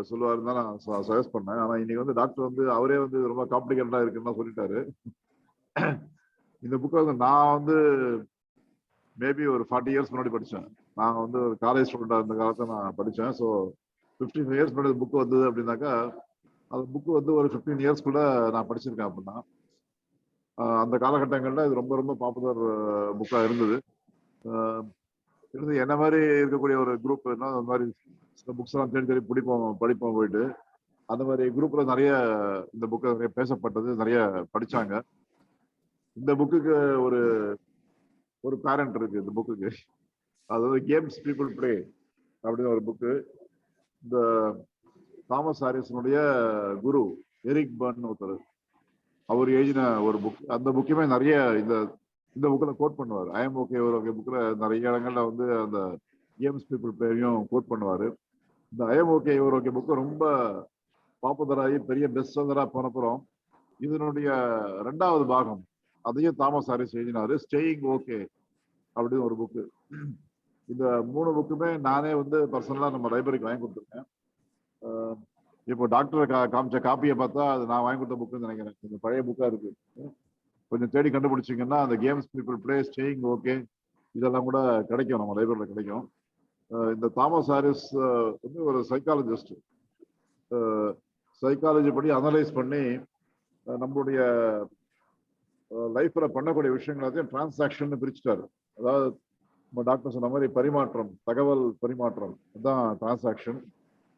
சொல்லுவாருன்னு தான் நான் சஜஸ்ட் பண்ணேன். ஆனா இன்னைக்கு வந்து டாக்டர் வந்து அவரே வந்து ரொம்ப காம்ப்ளிகேட்டடா இருக்குன்னு சொல்லிட்டாரு. இந்த புக்கை வந்து நான் வந்து மேபி ஒரு 40 இயர்ஸ் முன்னாடி படித்தேன். நாங்கள் வந்து ஒரு காலேஜ் ஸ்டூடெண்டாக இருந்த காலத்தில் நான் படித்தேன். ஸோ 15 இயர்ஸ் முன்னாடி புக்கு வந்தது அப்படின்னாக்கா, அந்த புக்கு வந்து ஒரு 15 இயர்ஸ்க்குள்ள நான் படிச்சிருக்கேன் அப்படின்னா. அந்த காலகட்டங்களில் இது ரொம்ப ரொம்ப பாப்புலர் புக்காக இருந்தது. என்ன மாதிரி இருக்கக்கூடிய ஒரு குரூப் அந்த மாதிரி புக்ஸ் எல்லாம் தேடி தேடி படிப்போம் போயிட்டு. அந்த மாதிரி குரூப்ல நிறைய இந்த புக்கை நிறைய பேசப்பட்டது, நிறைய படிச்சாங்க. இந்த புக்குக்கு ஒரு ஒரு பேரண்ட் இருக்கு இந்த புக்குக்கு. அதாவது கேம்ஸ் பீப்புள் பிளே அப்படின்னு ஒரு புக்கு. இந்த தாமஸ் ஹாரிசனுடைய குரு எரிக் பர்ன் ஒருத்தர், அவர் எழுதின ஒரு புக். அந்த புக்குமே நிறைய இந்த புக்கில் கோட் பண்ணுவார். ஐ எம் ஓகே ஒரு புக்கில் நிறைய இடங்கள்ல வந்து அந்த கேம்ஸ் பீப்புள் பிளேயரையும் கோட் பண்ணுவார். இந்த ஐ எம் ஓகே ஒரு புக்கு ரொம்ப பாப்புலர் ஆகி பெரிய பெஸ்ட் செல்லராக போனப்புறம் இதனுடைய 2வது பாகம் அதையும் தாமஸ் ஹாரிஸ் எழுதினாரு, ஸ்டேயிங் ஓகே அப்படின்னு ஒரு புக்கு. இந்த 3 புக்குமே நானே வந்து பர்சனலா நம்ம லைப்ரரிக்கு வாங்கி கொடுத்துருக்கேன். இப்போ டாக்டர் காமிச்ச காப்பியை பார்த்தா அது நான் வாங்கி கொடுத்த புக்குன்னு நினைக்கிறேன். கொஞ்சம் பழைய புக்கா இருக்கு. கொஞ்சம் தேடி கண்டுபிடிச்சிங்கன்னா அந்த games people play, staying okay இதெல்லாம் கூட கிடைக்கும், நம்ம லைப்ரரியில் கிடைக்கும். இந்த தாமஸ் ஹாரிஸ் வந்து ஒரு சைக்காலஜிஸ்ட். சைக்காலஜி படி அனலைஸ் பண்ணி நம்மளுடைய லைஃப்ல பண்ணக்கூடிய விஷயங்கள் எல்லாத்தையும் டிரான்சாக்ஷன் பிரிச்சுட்டாரு. அதாவது நம்ம டாக்டர் சொன்ன மாதிரி பரிமாற்றம், தகவல் பரிமாற்றம், அதுதான் டிரான்சாக்ஷன்.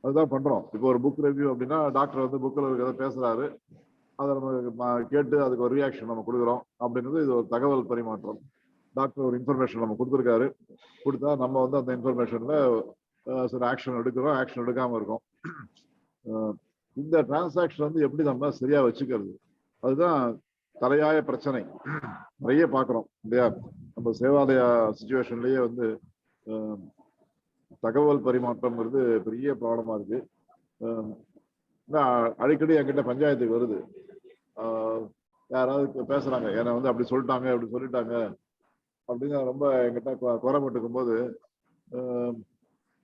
அதுதான் பண்றோம். இப்போ ஒரு புக் ரிவ்யூ அப்படின்னா டாக்டர் வந்து புக்கில் இருக்கிறத பேசுறாரு, அதை நம்ம கேட்டு அதுக்கு ஒரு ரியாக்ஷன் நம்ம கொடுக்குறோம் அப்படின்றது இது ஒரு தகவல் பரிமாற்றம். டாக்டர் ஒரு இன்ஃபர்மேஷன் நம்ம கொடுத்துருக்காரு, கொடுத்தா நம்ம வந்து அந்த இன்ஃபர்மேஷன்ல சில ஆக்ஷன் எடுக்கிறோம், ஆக்ஷன் எடுக்காம இருக்கோம். இந்த டிரான்சாக்ஷன் வந்து எப்படி நம்ம சரியா வச்சுக்கிறது, அதுதான் தலையாய பிரச்சனை. நிறைய பார்க்குறோம் இல்லையா? நம்ம சேவாலய சிச்சுவேஷன்லயே வந்து தகவல் பரிமாற்றம்ங்கிறது பெரிய ப்ராப்ளமா இருக்கு. அடிக்கடி என்கிட்ட பஞ்சாயத்துக்கு வருது, யாராவது பேசுறாங்க, ஏன்னா வந்து அப்படி சொல்லிட்டாங்க அப்படி சொல்லிட்டாங்க அப்படின்னு ரொம்ப என்கிட்ட குறைப்பட்டுக்கும் போது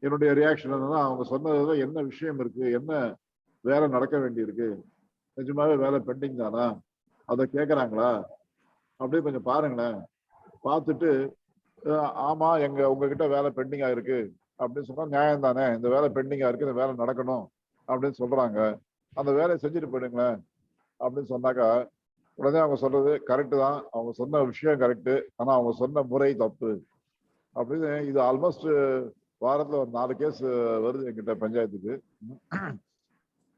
என்னுடைய ரியாக்ஷன் என்னன்னா, அவங்க சொன்னதுல என்ன விஷயம் இருக்கு, என்ன வேலை நடக்க வேண்டி இருக்கு, நிஜமாவே வேலை பெண்டிங் தானா, அதை கேட்கறாங்களா அப்படியே கொஞ்சம் பாருங்களேன். பார்த்துட்டு ஆமா உங்ககிட்ட வேலை பெண்டிங்கா இருக்கு அப்படின்னு சொன்னா நியாயம் தானே, இந்த வேலை பெண்டிங்கா இருக்கு, இந்த வேலை நடக்கணும் அப்படின்னு சொல்றாங்க, அந்த வேலையை செஞ்சுட்டு போயிடுங்களேன் அப்படின்னு சொன்னாக்கா, உடனே அவங்க சொல்றது கரெக்டு தான், அவங்க சொன்ன விஷயம் கரெக்டு, ஆனா அவங்க சொன்ன முறை தப்பு அப்படின்னு. இது ஆல்மோஸ்ட் வாரத்துல ஒரு 4 கேஸ் வருது என்கிட்ட பஞ்சாயத்துக்கு.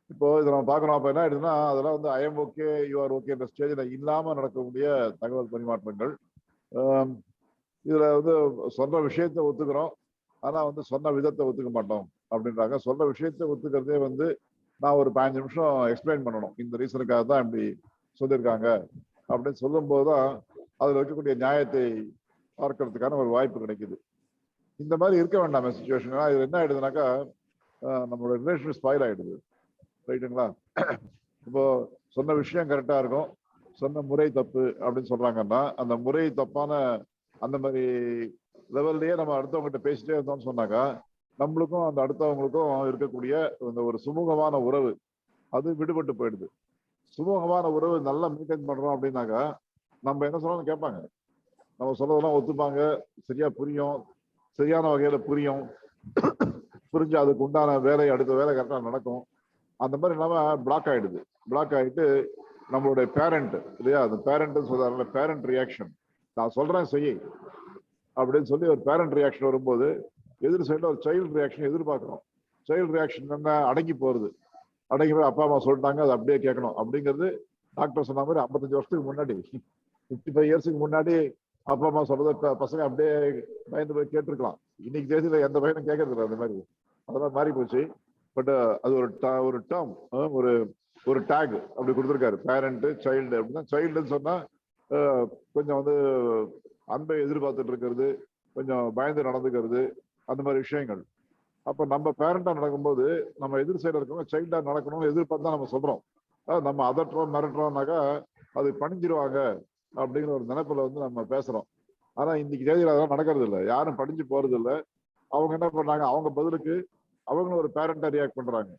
இப்போ இதை நம்ம பார்க்கணும். அப்ப என்ன ஆயிடுதுன்னா, அதெல்லாம் வந்து I am okay you R okay என்ற ஸ்டேஜ்ல இல்லாம நடக்கக்கூடிய தகவல் பரிமாற்றங்கள். இதுல வந்து சொன்ன விஷயத்தை ஒத்துக்கிறோம், ஆனா வந்து சொன்ன விதத்தை ஒத்துக்க மாட்டோம் அப்படின்றாங்க. சொன்ன விஷயத்தை ஒத்துக்கிறதே வந்து நான் ஒரு 15 நிமிஷம் எக்ஸ்பிளைன் பண்ணணும், இந்த ரீசனுக்காக தான் இப்படி சொல்லியிருக்காங்க அப்படின்னு சொல்லும் போதுதான் அதுல இருக்கக்கூடிய நியாயத்தை பார்க்கறதுக்கான ஒரு வாய்ப்பு கிடைக்குது. இந்த மாதிரி இருக்க வேண்டாம் சிச்சுவேஷன். இது என்ன ஆயிடுதுனாக்கா, நம்மளோட ரிலேஷன் ஸ்பாயில் ஆயிடுது. ரைட்டுங்களா? இப்போ சொன்ன விஷயம் கரெக்டா இருக்கும், சொன்ன முறை தப்பு அப்படின்னு சொல்றாங்கன்னா, அந்த முறை தப்பான அந்த மாதிரி லெவல்லயே நம்ம அடுத்தவங்ககிட்ட பேசிட்டே இருந்தோம்னு சொன்னாக்கா, நம்மளுக்கும் அந்த அடுத்தவங்களுக்கும் இருக்கக்கூடிய இந்த ஒரு சுமூகமான உறவு அது விடுபட்டு போயிடுது. சுமூகமான உறவு நல்லா மெயின்டைன் பண்றோம் அப்படின்னாக்கா, நம்ம என்ன சொன்னாலும் கேட்பாங்க, நம்ம சொல்றதெல்லாம் ஒத்துப்பாங்க, சரியா புரியும், சரியான வகையில புரியும், புரிஞ்சு அதுக்கு உண்டான வேலை அடுத்த வேலை கரெக்டா நடக்கும். அந்த மாதிரி இல்லாம பிளாக் ஆயிடுது. பிளாக் ஆயிட்டு நம்மளுடைய பேரண்ட் இல்லையா, அந்த பேரண்ட் சொல்றாங்க, பேரண்ட் ரியாக்ஷன், நான் சொல்றேன் செய்ய அப்படின்னு சொல்லி ஒரு பேரண்ட் ரியாக்ஷன் வரும்போது எதிர் சைடுல ஒரு சைல்டு ரியாக்ஷன் எதிர்பார்க்கிறோம். சைல்டு ரியாக்ஷன் என்ன, அடங்கி போறது, அடங்கி போய் அப்பா அம்மா சொல்லிட்டாங்க அதை அப்படியே கேட்கணும் அப்படிங்கிறது. டாக்டர் சொன்ன மாதிரி 55 வருஷத்துக்கு முன்னாடி, 55 இயர்ஸுக்கு முன்னாடி அப்பா அம்மா சொல்றத பசங்க அப்படியே பயந்து போய் கேட்டிருக்கலாம். இன்னைக்கு தேதியில எந்த பையனும் கேட்கறது இல்லை அந்த மாதிரி. அதெல்லாம் மாறி போச்சு. பட் அது ஒரு டேர்ம், ஒரு டேக் அப்படி கொடுத்துருக்காரு, பேரண்ட் சைல்டு அப்படின்னா. சைல்டுன்னு சொன்னா கொஞ்சம் வந்து அன்பை எதிர்பார்த்துட்டு இருக்கிறது, கொஞ்சம் பயந்து நடந்துக்கிறது, அந்த மாதிரி விஷயங்கள். அப்ப நம்ம பேரண்டா நடக்கும்போது நம்ம எதிர் சைடுல இருக்கவங்க சைல்டா நடக்கணும்னு எதிர்பார்த்து தான் நம்ம சொல்றோம். நம்ம அதட்டுறோம் மிரட்டுறோம்னாக்கா அது பணிஞ்சிருவாங்க அப்படிங்கிற ஒரு நினைப்புல வந்து நம்ம பேசுறோம். ஆனா இன்னைக்கு தேதியில அதெல்லாம் நடக்கிறது இல்லை, யாரும் படிஞ்சு போறது இல்லை. அவங்க என்ன பண்றாங்க, அவங்க பதிலுக்கு அவங்களும் ஒரு பேரண்டா ரியாக்ட் பண்றாங்க.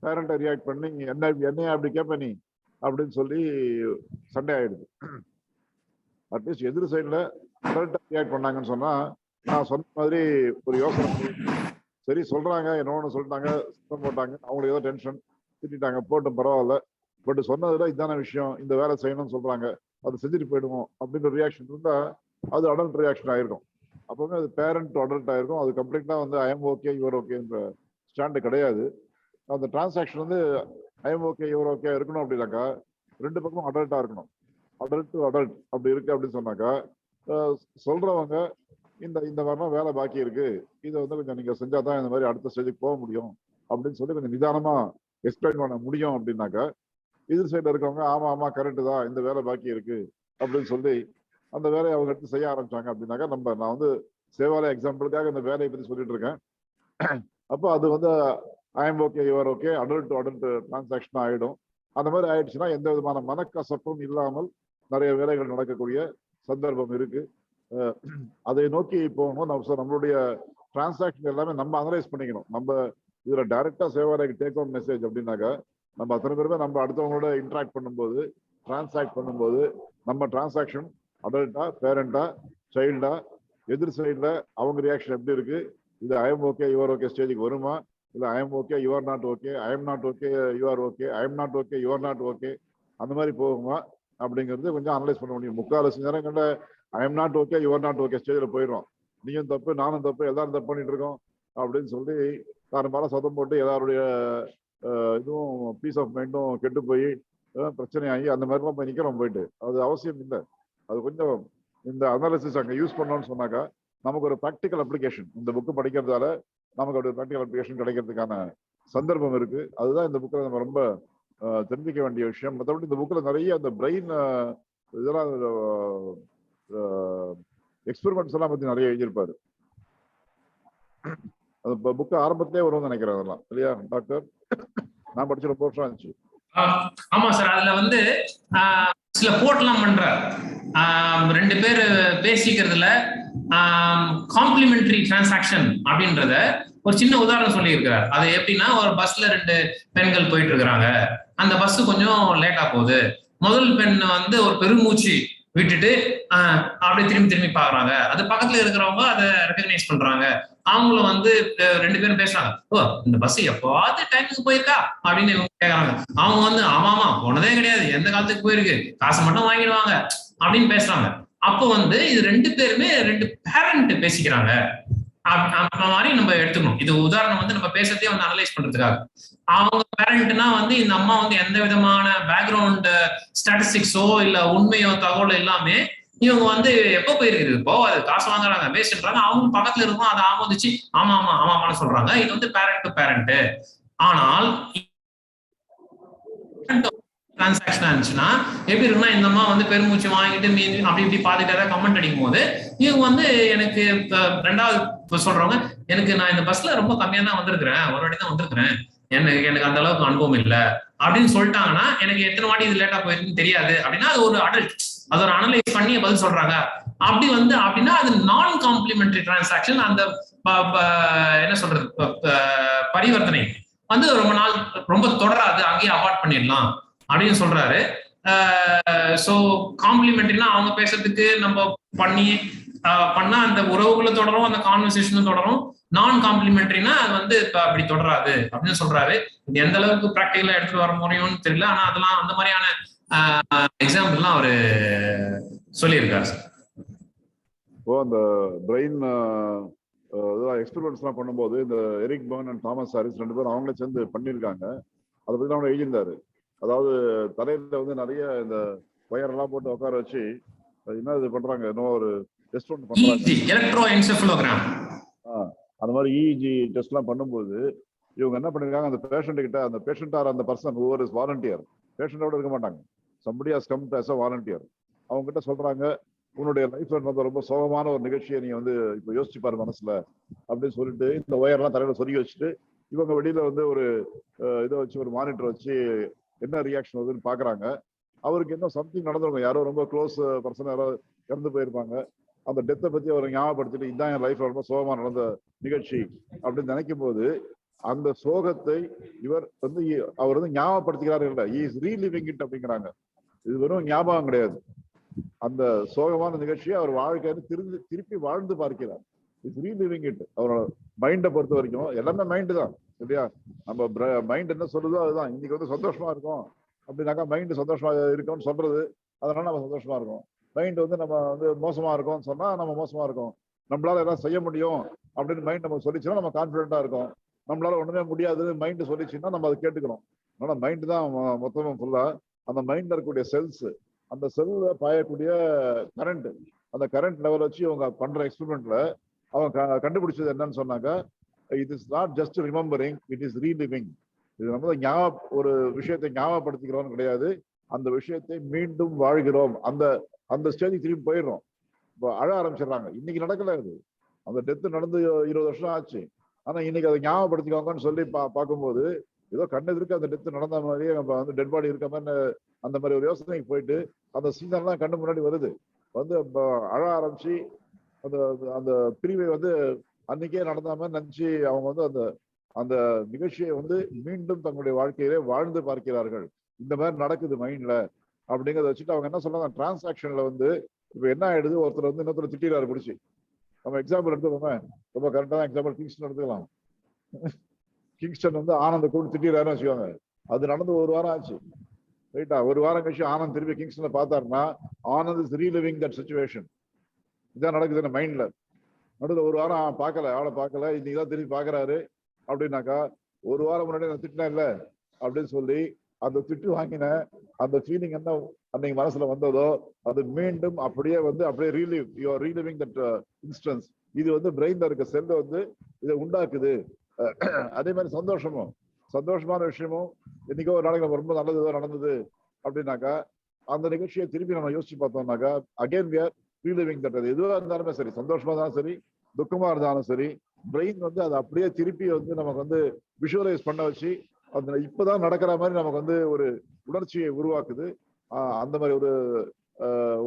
பேரண்டா ரியாக்ட் பண்ணி என்னையா அப்படி கேட்ப நீ அப்படின்னு சொல்லி சண்டை ஆயிடுது. அட்லீஸ்ட் எதிர் சைட்ல அடல்ட்டா ரியாக்ட் பண்ணாங்கன்னு சொன்னா நான் சொன்ன மாதிரி ஒரு யோசனை, சரி சொல்றாங்க என்னன்னு சொல்லிட்டாங்க, சத்தம் போட்டாங்க, அவங்களுக்கு ஏதோ டென்ஷன், திட்டாங்க, போட்டும் பரவாயில்ல, பட் சொன்னதுல இதான விஷயம், இந்த வேலை செய்யணும்னு சொல்றாங்க, அது செஞ்சுட்டு போயிடுவோம் அப்படின்ற ரியாக்ஷன் இருந்தா அது அடல்ட் ரியாக்ஷன் ஆயிருக்கும். அப்பவுமே அது பேரண்ட் டு அடல்ட் ஆயிருக்கும். அது கம்ப்ளீட்டா வந்து ஐ எம் ஓகே யுவர் ஓகேன்ற ஸ்டாண்டு கிடையாது. அந்த டிரான்சாக்ஷன் வந்து I am okay your okay இருக்கணும் அப்படின்னாக்கா ரெண்டு பக்கமும் அடல்ட்டா இருக்கணும். அடல்ட் டு அடல்ட் அப்படி இருக்கு அப்படின்னு சொன்னாக்கா சொல்றவங்க இந்த மாதிரிலாம் வேலை பாக்கி இருக்கு, இதை வந்து கொஞ்சம் நீங்க செஞ்சாதான் இந்த மாதிரி அடுத்த ஸ்டேஜுக்கு போக முடியும் அப்படின்னு சொல்லி கொஞ்சம் நிதானமா எக்ஸ்பிளைன் பண்ண முடியும் அப்படின்னாக்கா எதிர் சைட்ல இருக்கவங்க ஆமா ஆமா கரெக்டு தான், இந்த வேலை பாக்கி இருக்கு அப்படின்னு சொல்லி அந்த வேலையை அவங்க எடுத்து செய்ய ஆரம்பிச்சாங்க அப்படின்னாக்கா நான் வந்து சேவாலய எக்ஸாம்பிளுக்காக இந்த வேலையை பத்தி சொல்லிட்டு இருக்கேன். அப்போ அது வந்து I am okay your okay adult to adult transaction ஆயிடும். அந்த மாதிரி ஆயிடுச்சுன்னா எந்த விதமான மனக்கசப்பும் இல்லாமல் நிறைய வேலைகள் நடக்கக்கூடிய சந்தர்ப்பம் இருக்கு. அதை நோக்கி போகணும். நம்மளுடைய டிரான்சாக்ஷன் எல்லாமே நம்ம அனலைஸ் பண்ணிக்கணும். நம்ம இதுல டைரக்டா சேவாலயக்கு டேக் ஹோம் மெசேஜ் அப்படின்னாக்கா நம்ம அத்தனை பேருமே நம்ம அடுத்தவங்களோட இன்ட்ராக்ட் பண்ணும்போது டிரான்சாக்ட் பண்ணும்போது நம்ம டிரான்சாக்ஷன் அடல்ட்டா பேரண்டா சைல்டா எதிர் சைட்ல அவங்க ரியாக்ஷன் எப்படி இருக்கு, இது ஐ எம் ஓகே யுவர் ஓகே ஸ்டேஜுக்கு வருமா, இல்ல ஐ am okay your not okay, I am not okay your okay, I am not okay your not okay, அந்த மாதிரி போகுமா அப்படிங்கிறது கொஞ்சம் அனலைஸ் பண்ண முடியும். முக்கால்வாசி நேரங்கள்ல I am not okay your not okay ஸ்டேஜில் போயிடும். நீயும் தப்பு நானும் தப்பு எல்லாரும் தப்பு பண்ணிட்டு இருக்கோம் அப்படின்னு சொல்லி பெரும்பாலும் சத்தம் போட்டு எல்லாருடைய இதுவும் பீஸ் ஆஃப் மைண்டும் கெட்டு போய் பிரச்சனையாகி அந்த மாதிரிலாம் போய் நிற்கிறோம் போயிட்டு. அது அவசியம் இல்லை. அது கொஞ்சம் இந்த அனாலிசிஸ் அங்கே யூஸ் பண்ணோம்னு சொன்னாக்கா நமக்கு ஒரு ப்ராக்டிக்கல் அப்ளிகேஷன் இந்த புக்கு படிக்கிறதால நமக்கு ஒரு ப்ராக்டிக்கல் அப்ளிகேஷன் கிடைக்கிறதுக்கான சந்தர்ப்பம் இருக்கு. அதுதான் இந்த புக்கில் நம்ம ரொம்ப தெரிஞ்சிக்க வேண்டிய விஷயம். மற்றபடி இந்த புக்கில் நிறைய அந்த பிரெயின் இதெல்லாம் எக்ஸ்பெரிமெண்ட்ஸ் எல்லாம் பத்தி நிறைய எழுதியிருப்பாரு. அது புக்கு ஆரம்பத்திலே வரும்னு நினைக்கிறேன். அதெல்லாம் இல்லையா டாக்டர்? நான் படிச்சு ரொம்ப வருஷம் ஆச்சு. ஆமா சார். அதுல வந்து சில கோட்லாம் பண்ற ரெண்டு பேர் பேசிக்கிறதுல காம்ப்ளிமெண்டரி டிரான்சாக்ஷன் அப்படின்றத ஒரு சின்ன உதாரணம் சொல்லி இருக்கிறார். அது எப்படின்னா, ஒரு பஸ்ல ரெண்டு பெண்கள் போயிட்டு இருக்கிறாங்க. அந்த பஸ் கொஞ்சம் லேட்டா போகுது. முதல் பெண் வந்து ஒரு பெருமூச்சு விட்டுட்டு அப்படியே திரும்பி பாக்குறாங்க. அது பக்கத்துல இருக்கிறவங்க அதை ரெகக்னைஸ் பண்றாங்க. அவங்களும் வந்து ரெண்டு பேரும் பேசுறாங்க, ஓ இந்த பஸ் எப்போவாது டைமுக்கு போயிருக்கா அப்படின்னு இவங்க கேக்குறாங்க. அவங்க வந்து ஆமாமா போனதே கிடையாது, எந்த காலத்துக்கு போயிருக்கு, காசு மட்டும் வாங்கிடுவாங்க அப்படின்னு பேசுறாங்க. அப்போ வந்து இது ரெண்டு பேருமே ரெண்டு பேரண்ட் பேசிக்கிறாங்க. அந்த மாதிரி நம்ம எடுத்துக்கணும். இது உதாரணம் வந்து நம்ம பேசுறதே வந்து அனலைஸ் பண்றதுக்காக. அவங்க பேரண்ட்னா வந்து இந்த அம்மா வந்து எந்த விதமான பேக்ரவுண்ட் ஸ்டாட்டிஸ்டிக்ஸோ இல்ல உண்மையோ தகவலோ எல்லாமே இவங்க வந்து எப்ப போயிருக்குது, போவாது, காசு வாங்குறாங்க, பேசுறாங்க. அவங்க பக்கத்துல இருக்கும், அதை ஆமோதிச்சு ஆமா ஆமா ஆமாமான்னு சொல்றாங்க. இது வந்து பேரண்ட் டு பேரண்ட். ஆனால் டிரான்சாக்ஷன் இருந்துச்சுன்னா எப்படி இருக்குன்னா, இந்த அம்மா வந்து பெருமூச்சு வாங்கிட்டு அப்படி இப்படி பாத்துட்டு கமெண்ட் அடிக்கும் போது இவங்க வந்து எனக்கு ரெண்டாவது சொல்றவங்க, எனக்கு நான் இந்த பஸ்ல ரொம்ப கம்மியா தான் வந்திருக்கிறேன், ஒரு வாட்டி தான் வந்திருக்கிறேன், எனக்கு அந்த அளவுக்கு அனுபவம் இல்லை அப்படின்னு சொல்லிட்டாங்கன்னா, எனக்கு எத்தனை வாட்டி இது லேட்டா போயிருக்குன்னு தெரியாது அப்படின்னா அது ஒரு அடல்ட், அது ஒரு அனலைஸ் பண்ணி பதில் சொல்றாங்க. அப்படி வந்து அப்படின்னா அது நான் காம்ப்ளிமெண்டரி டிரான்சாக்ஷன். அந்த என்ன சொல்றது பரிவர்த்தனை வந்து ரொம்ப நாள் ரொம்ப தொடராது, அங்கேயே அவாய்ட் பண்ணிடலாம் அப்படின்னு சொல்றாரு. சோ காம்ப்ளிமெண்டரினா அவங்க பேசுறதுக்கு நம்ம பண்ணா அந்த உறவுகளை தொடரும், அந்த கான்வர்சேஷனும் தொடரும். நான் காம்ப்ளிமெண்டரினா அது வந்து அப்படி தொடராது அப்படின்னு சொல்றாரு. இது எந்த அளவுக்கு பிராக்டிகலா எடுத்துட்டு வர முடியும்னு தெரியல. ஆனா அதெல்லாம் அந்த மாதிரியான எக்ஸாம்பிள்லாம் அவரு சொல்லியிருக்காரு சார். இப்போ அந்த பிரெயின் எக்ஸ்பெரிமெண்ட்ஸ் எல்லாம் பண்ணும்போது இந்த Eric Berne and Thomas Harris ரெண்டு பேரும் அவங்களே சேர்ந்து பண்ணியிருக்காங்க. அதை பத்தி அவங்க எழுதியிருந்தாரு. அதாவது தலையில வந்து நிறைய இந்த ஒயரெல்லாம் போட்டு உட்கார வச்சு என்ன இது பண்றாங்க, இன்னும் ஒரு டெஸ்ட் ஒன்று பண்றாங்க, எலக்ட்ரோஎன்செஃபலோகிராம். அந்த மாதிரி இஇஜி டெஸ்ட் எல்லாம் பண்ணும்போது இவங்க என்ன பண்ணிருக்காங்க, அந்த பேஷண்ட் கிட்ட, அந்த பேஷண்ட் ஆர் அந்த பர்சன் ஒவ்வொரு வாலண்டியர், பேஷண்டோட இருக்க மாட்டாங்க, somebody has come as a volunteer. அவங்க கிட்ட சொல்றாங்க, உன்னுடைய லைஃப்ல நடந்த ரொம்ப சோகமான ஒரு நிகழ்ச்சியை நீ வந்து இப்ப யோசிச்சு பாரு மனசுல அப்படின்னு சொல்லிட்டு இந்த ஒயர்லாம் தலையில சொருகி வச்சுட்டு இவங்க வெளியில வந்து ஒரு இதை வச்சு ஒரு மானிட்டர் வச்சு என்ன ரியாக்ஷன் வருதுன்னு பாக்குறாங்க. அவருக்கு என்ன சம்திங் நடந்திருக்கும், யாரோ ரொம்ப க்ளோஸ் பர்சன் யாரோ இறந்து போயிருப்பாங்க, அந்த டெத்தை பத்தி அவர் ஞாபகப்படுத்திட்டு இதுதான் என் லைஃப்ல ரொம்ப சோகமா நடந்த நிகழ்ச்சி அப்படின்னு நினைக்கும் போது அந்த சோகத்தை அவர் வந்து ஞாபகப்படுத்திக்கிறாரு இல்ல, இஸ் ரீலிவிங் இட் அப்படிங்கிறாங்க. இது வெறும் ஞாபகம் கிடையாது, அந்த சோகமான நிகழ்ச்சியை அவர் வாழ்க்கையில திருப்பி வாழ்ந்து பார்க்கிறார். It's reliving it. அவரோட மைண்டை பொறுத்த வரைக்கும் எல்லாமே மைண்டு தான் இல்லையா. நம்ம மைண்ட் என்ன சொல்லுதோ அதுதான். இன்னைக்கு வந்து சந்தோஷமா இருக்கும் அப்படின்னாக்கா மைண்டு சந்தோஷமா இருக்கும்னு சொல்றது, அதனால நம்ம சந்தோஷமா இருக்கும். மைண்ட் வந்து நம்ம வந்து மோசமா இருக்கும்னு சொன்னா நம்ம மோசமா இருக்கும். நம்மளால எல்லாம் செய்ய முடியும் அப்படின்னு மைண்ட் நம்ம சொல்லிச்சுன்னா நம்ம கான்பிடென்டா இருக்கும். நம்மளால ஒண்ணுமே முடியாது மைண்ட் சொல்லிச்சுன்னா நம்ம அதை கேட்டுக்கிறோம். அதனால மைண்ட் தான் மொத்தமும் ஃபுல்லா. அந்த மைண்ட்ல இருக்கக்கூடிய செல்ஸ், அந்த செல்ல பாயக்கூடிய கரண்ட், அந்த கரண்ட் லெவல் வச்சு அவங்க பண்ற எக்ஸ்பெரிமெண்ட்ல அவங்க கண்டுபிடிச்சது என்னன்னு சொன்னாங்க, it is not just remembering, it is reliving. இது நம்ம ஒரு விஷயத்தை ஞாபகப்படுத்திக்கிறோம் கிடையாது, அந்த விஷயத்தை மீண்டும் வாழ்கிறோம். அந்த அந்த ஸ்டேஜுக்கு திரும்பி போயிடுறோம். இப்போ அழ ஆரம்பிச்சிடுறாங்க. இன்னைக்கு நடக்கல அது, அந்த டெத்து நடந்து 20 வருஷம் ஆச்சு. ஆனா இன்னைக்கு அதை ஞாபகப்படுத்திக்கோங்கன்னு சொல்லி பார்க்கும்போது ஏதோ கண்ணெதிர்க்கு அந்த டெத்து நடந்த மாதிரியே நம்ம வந்து டெட் பாடி இருக்க மாதிரி அந்த மாதிரி ஒரு யோசனைக்கு போயிட்டு அந்த சீனெல்லாம் கண்ணு முன்னாடி வருது. வந்து அழ ஆரம்பிச்சு அந்த அந்த பிரிவை வந்து அன்னைக்கே நடந்த மாதிரி நினைச்சு அவங்க வந்து அந்த அந்த நிகழ்ச்சியை வந்து மீண்டும் தங்களுடைய வாழ்க்கையிலே வாழ்ந்து பார்க்கிறார்கள். இந்த மாதிரி நடக்குது மைண்ட்ல அப்படிங்கிறத வச்சுட்டு அவங்க என்ன சொல்றாங்க, டிரான்சாக்ஷன்ல வந்து இப்ப என்ன ஆயிடுது, ஒருத்தர் வந்து இன்னொருத்தர் திட்டிடுறாரு பிடிச்சி. நம்ம எக்ஸாம்பிள் எடுத்துக்கோங்க, ரொம்ப கரெக்டான எக்ஸாம்பிள் கிங்ஸ்டன் எடுத்துக்கலாம். கிங்ஸ்டன் வந்து ஆனந்த கூப்பிட்டு திட்டிடுறாருன்னு வச்சுக்கோங்க. அது நடந்து 1 வாரம் ஆச்சு ரைட்டா. 1 வாரம் கழிச்சு ஆனந்த் திருப்பி கிங்ஸ்டனை பார்த்தாருன்னா Anand is reliving that situation. இதான் நடக்குது மைண்ட்ல. நடுவில் 1 வாரம் பார்க்கல, அவளை பார்க்கல, இன்னைக்குதான் திருப்பி பாக்குறாரு அப்படின்னாக்கா 1 வாரம் முன்னாடி நான் திட்டினேன் இல்ல அப்படின்னு சொல்லி அந்த திட்டு வாங்கின அந்த ஃபீலிங் என்ன அன்னைக்கு மனசுல வந்ததோ அது மீண்டும் அப்படியே வந்து அப்படியே ரீலிவிங் தட் இன்ஸ்டன்ஸ். இது வந்து பிரெயின்ல இருக்க செல் வந்து இதை உண்டாக்குது. அதே மாதிரி சந்தோஷமான விஷயமும் இன்னைக்கோ ஒரு நாளைக்கு நம்ம ரொம்ப நல்லது ஏதோ நடந்தது அப்படின்னாக்கா அந்த நிகழ்ச்சியை திருப்பி நம்ம யோசிச்சு பார்த்தோம்னாக்கா again we are reliving that. அது எதுவாக இருந்தாலுமே சரி, சந்தோஷமா இருந்தாலும் சரி, துக்கமா இருந்தாலும் சரி, பிரெயின் வந்து அதை அப்படியே திருப்பி வந்து நமக்கு வந்து விஷுவலைஸ் பண்ண வச்சு அந்த இப்பதான் நடக்கிற மாதிரி நமக்கு வந்து ஒரு உணர்ச்சியை உருவாக்குது. அந்த மாதிரி